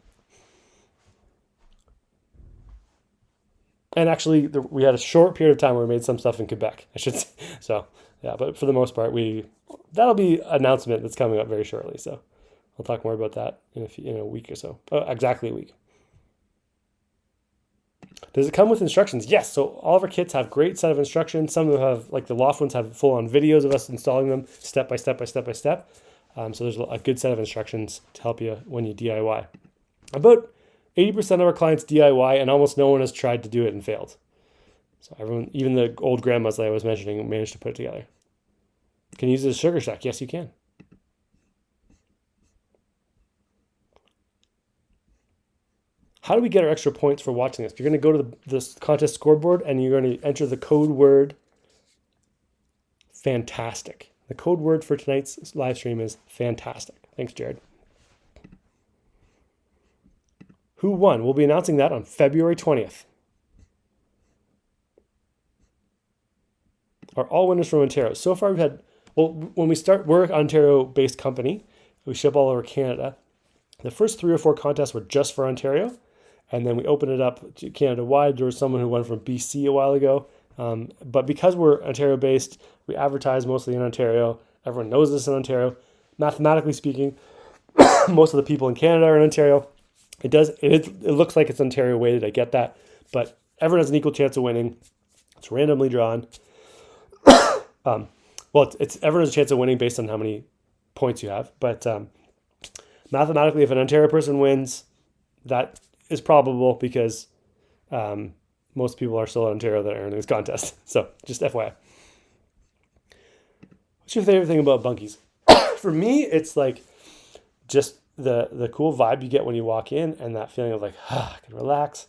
and actually, we had a short period of time where we made some stuff in Quebec, I should say. So, yeah, but for the most part, that'll be an announcement that's coming up very shortly. So, I'll talk more about that in a week or so. Oh, exactly a week. Does it come with instructions? Yes. So all of our kits have great set of instructions. Some of them have, like the loft ones, have full-on videos of us installing them step by step by step by step. So there's a good set of instructions to help you when you DIY. About 80% of our clients DIY, and almost no one has tried to do it and failed. So everyone, even the old grandmas that I was mentioning, managed to put it together. Can you use it as a sugar shack? Yes, you can. How do we get our extra points for watching this? You're going to go to this contest scoreboard and you're going to enter the code word fantastic. The code word for tonight's live stream is fantastic. Thanks, Jared. Who won? We'll be announcing that on February 20th. Are all winners from Ontario? So far we've had, when we start, we're an Ontario-based company. We ship all over Canada. The first 3 or 4 contests were just for Ontario. And then we opened it up to Canada-wide. There was someone who won from BC a while ago. But because we're Ontario-based, we advertise mostly in Ontario. Everyone knows this in Ontario. Mathematically speaking, most of the people in Canada are in Ontario. It looks like it's Ontario weighted. I get that. But everyone has an equal chance of winning. It's randomly drawn. Everyone has a chance of winning based on how many points you have. But mathematically, if an Ontario person wins, that is probable because most people are still in Ontario that are in this contest. So just FYI. What's your favorite thing about Bunkies? For me, it's like just the cool vibe you get when you walk in and that feeling of like, I can relax.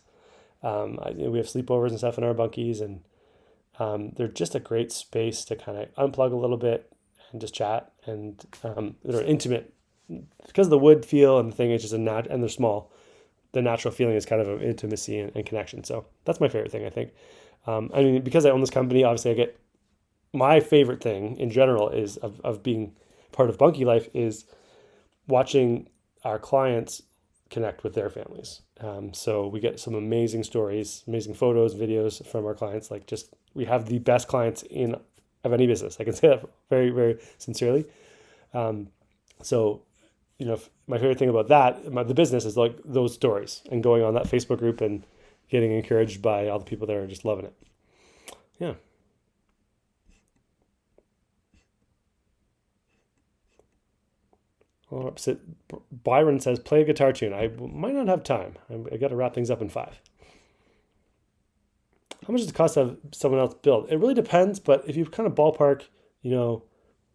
We have sleepovers and stuff in our Bunkies, and they're just a great space to kind of unplug a little bit and just chat. And they're an intimate because of the wood feel and the thing, it's just and they're small. The natural feeling is kind of an intimacy and connection. So that's my favorite thing, I think. I mean, because I own this company, obviously I get my favorite thing in general is of being part of Bunky life is watching our clients connect with their families. So we get some amazing stories, amazing photos, videos from our clients. Like just, we have the best clients of any business. I can say that very, very sincerely. So, my favorite thing about the business is like those stories and going on that Facebook group and getting encouraged by all the people there and just loving it. Yeah. Well, opposite, Byron says, play a guitar tune. I might not have time. I got to wrap things up in 5. How much does it cost to have someone else build? It really depends, but if you kind of ballpark,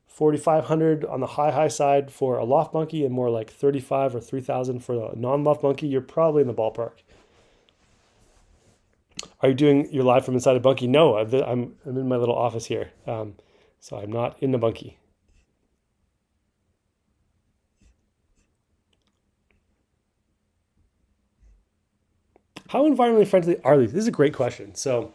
4,500 on the high side for a loft bunkie and more like 35 or 3,000 for a non-loft bunkie, you're probably in the ballpark. Are you doing your live from inside a bunkie? No, I'm in my little office here, so I'm not in the bunkie. How environmentally friendly are these? This is a great question. So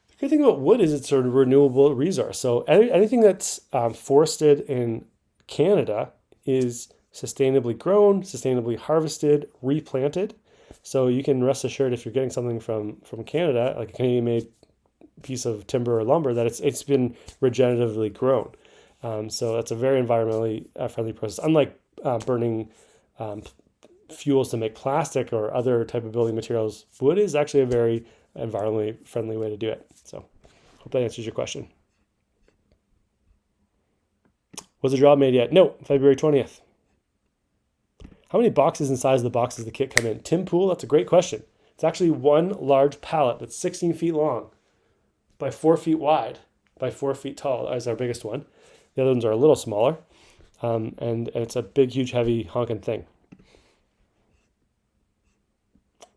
the good thing about wood is it's sort of a renewable resource. So anything that's forested in Canada is sustainably grown, sustainably harvested, replanted. So you can rest assured if you're getting something from Canada, like a Canadian-made piece of timber or lumber, that it's been regeneratively grown. So that's a very environmentally friendly process. Unlike burning fuels to make plastic or other type of building materials, wood is actually a very environmentally friendly way to do it. So hope that answers your question. Was the job made yet? No, February 20th. How many boxes and size of the boxes the kit come in? Tim Pool, that's a great question. It's actually one large pallet that's 16 feet long by 4 feet wide by 4 feet tall as our biggest one. The other ones are a little smaller, and it's a big, huge, heavy honking thing.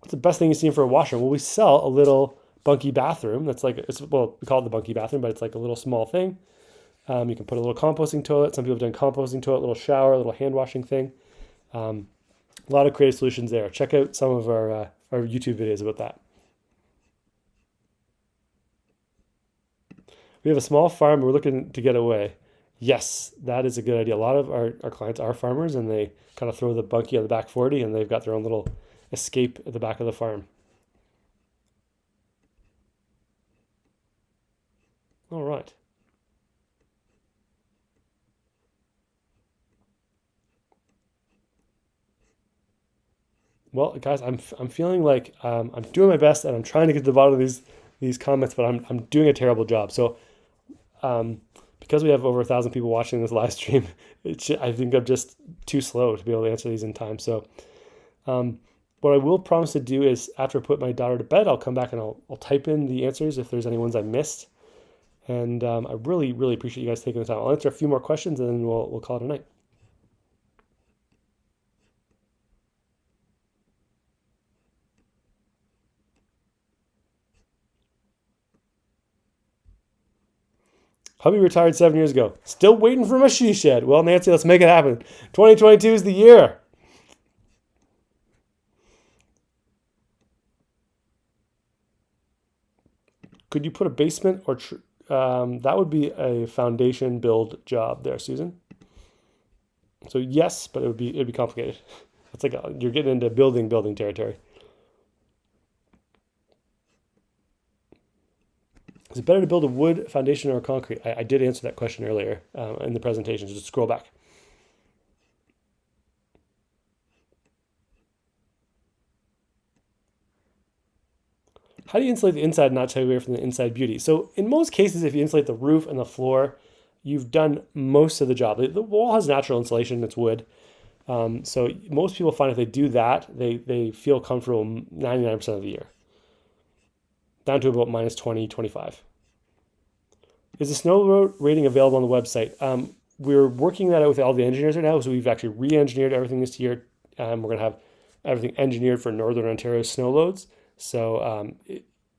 What's the best thing you've seen for a washroom? Well, we sell a little Bunky bathroom. That's like, we call it the Bunky bathroom, but it's like a little small thing. You can put a little composting toilet. Some people have done composting toilet, little shower, a little hand washing thing. A lot of creative solutions there. Check out some of our YouTube videos about that. We have a small farm. We're looking to get away. Yes, that is a good idea. A lot of our clients are farmers, and they kind of throw the Bunky on the back 40, and they've got their own little escape at the back of the farm. All right. Well, guys, I'm feeling like I'm doing my best, and I'm trying to get to the bottom of these comments, but I'm doing a terrible job. So, because we have over 1,000 people watching this live stream, I think I'm just too slow to be able to answer these in time. So, what I will promise to do is after I put my daughter to bed, I'll come back and I'll type in the answers if there's any ones I missed. And I really, really appreciate you guys taking the time. I'll answer a few more questions and then we'll call it a night. Hubby retired 7 years ago. Still waiting for my she shed. Well, Nancy, let's make it happen. 2022 is the year. Could you put a basement or that would be a foundation build job there, Susan. So yes, but it'd be complicated. It's like you're getting into building territory. Is it better to build a wood foundation or a concrete? I did answer that question earlier in the presentation. Just scroll back. How do you insulate the inside and not take away from the inside beauty? So in most cases, if you insulate the roof and the floor, you've done most of the job. The wall has natural insulation, it's wood. So most people find if they do that, they feel comfortable 99% of the year. Down to about minus 20, 25. Is the snow rating available on the website? We're working that out with all the engineers right now, so we've actually re-engineered everything this year. We're going to have everything engineered for Northern Ontario snow loads. So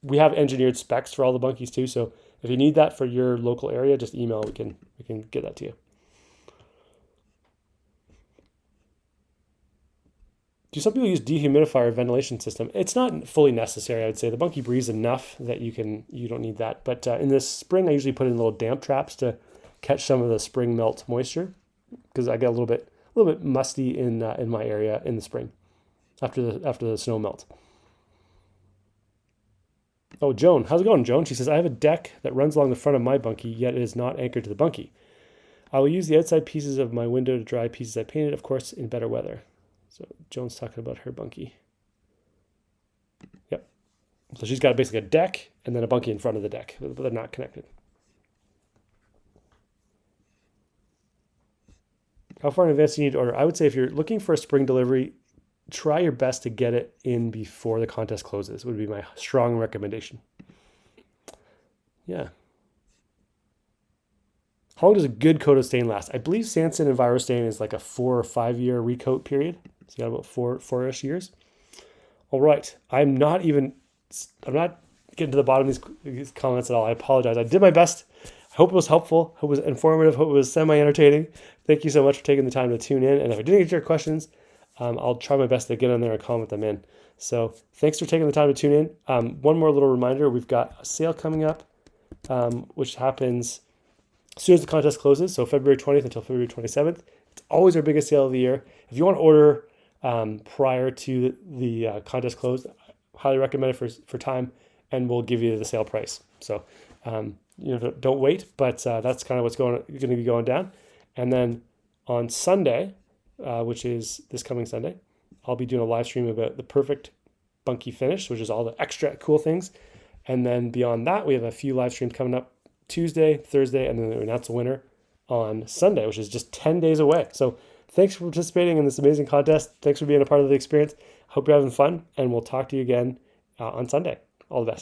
we have engineered specs for all the bunkies too. So if you need that for your local area, just email. We can get that to you. Do some people use dehumidifier or ventilation system? It's not fully necessary, I would say. The Bunky breathes enough that you don't need that. But in the spring, I usually put in little damp traps to catch some of the spring melt moisture, because I get a little bit musty in my area in the spring after the snow melt. Oh, Joan, how's it going, Joan? She says, I have a deck that runs along the front of my bunkie, yet it is not anchored to the bunkie. I will use the outside pieces of my window to dry pieces I painted, of course, in better weather. So Joan's talking about her bunkie. Yep. So she's got basically a deck and then a bunkie in front of the deck, but they're not connected. How far in advance do you need to order? I would say if you're looking for a spring delivery, try your best to get it in before the contest closes, would be my strong recommendation. Yeah. How long does a good coat of stain last? I believe Sanson and Virostain is like a 4 or 5 year recoat period. So you got about four-ish years. All right. I'm not getting to the bottom of these comments at all. I apologize. I did my best. I hope it was helpful. Hope it was informative. Hope it was semi-entertaining. Thank you so much for taking the time to tune in. And if I didn't get your questions, I'll try my best to get on there and comment them in. So thanks for taking the time to tune in. One more little reminder. We've got a sale coming up, which happens as soon as the contest closes. So February 20th until February 27th. It's always our biggest sale of the year. If you want to order prior to the contest close, I highly recommend it for time, and we'll give you the sale price. So don't wait, but that's kind of what's going to be going down. And then on Sunday, which is this coming Sunday, I'll be doing a live stream about the perfect bunkie finish, which is all the extra cool things. And then beyond that, we have a few live streams coming up Tuesday, Thursday, and then we announce a winner on Sunday, which is just 10 days away. So thanks for participating in this amazing contest. Thanks for being a part of the experience. Hope you're having fun, and we'll talk to you again on Sunday. All the best.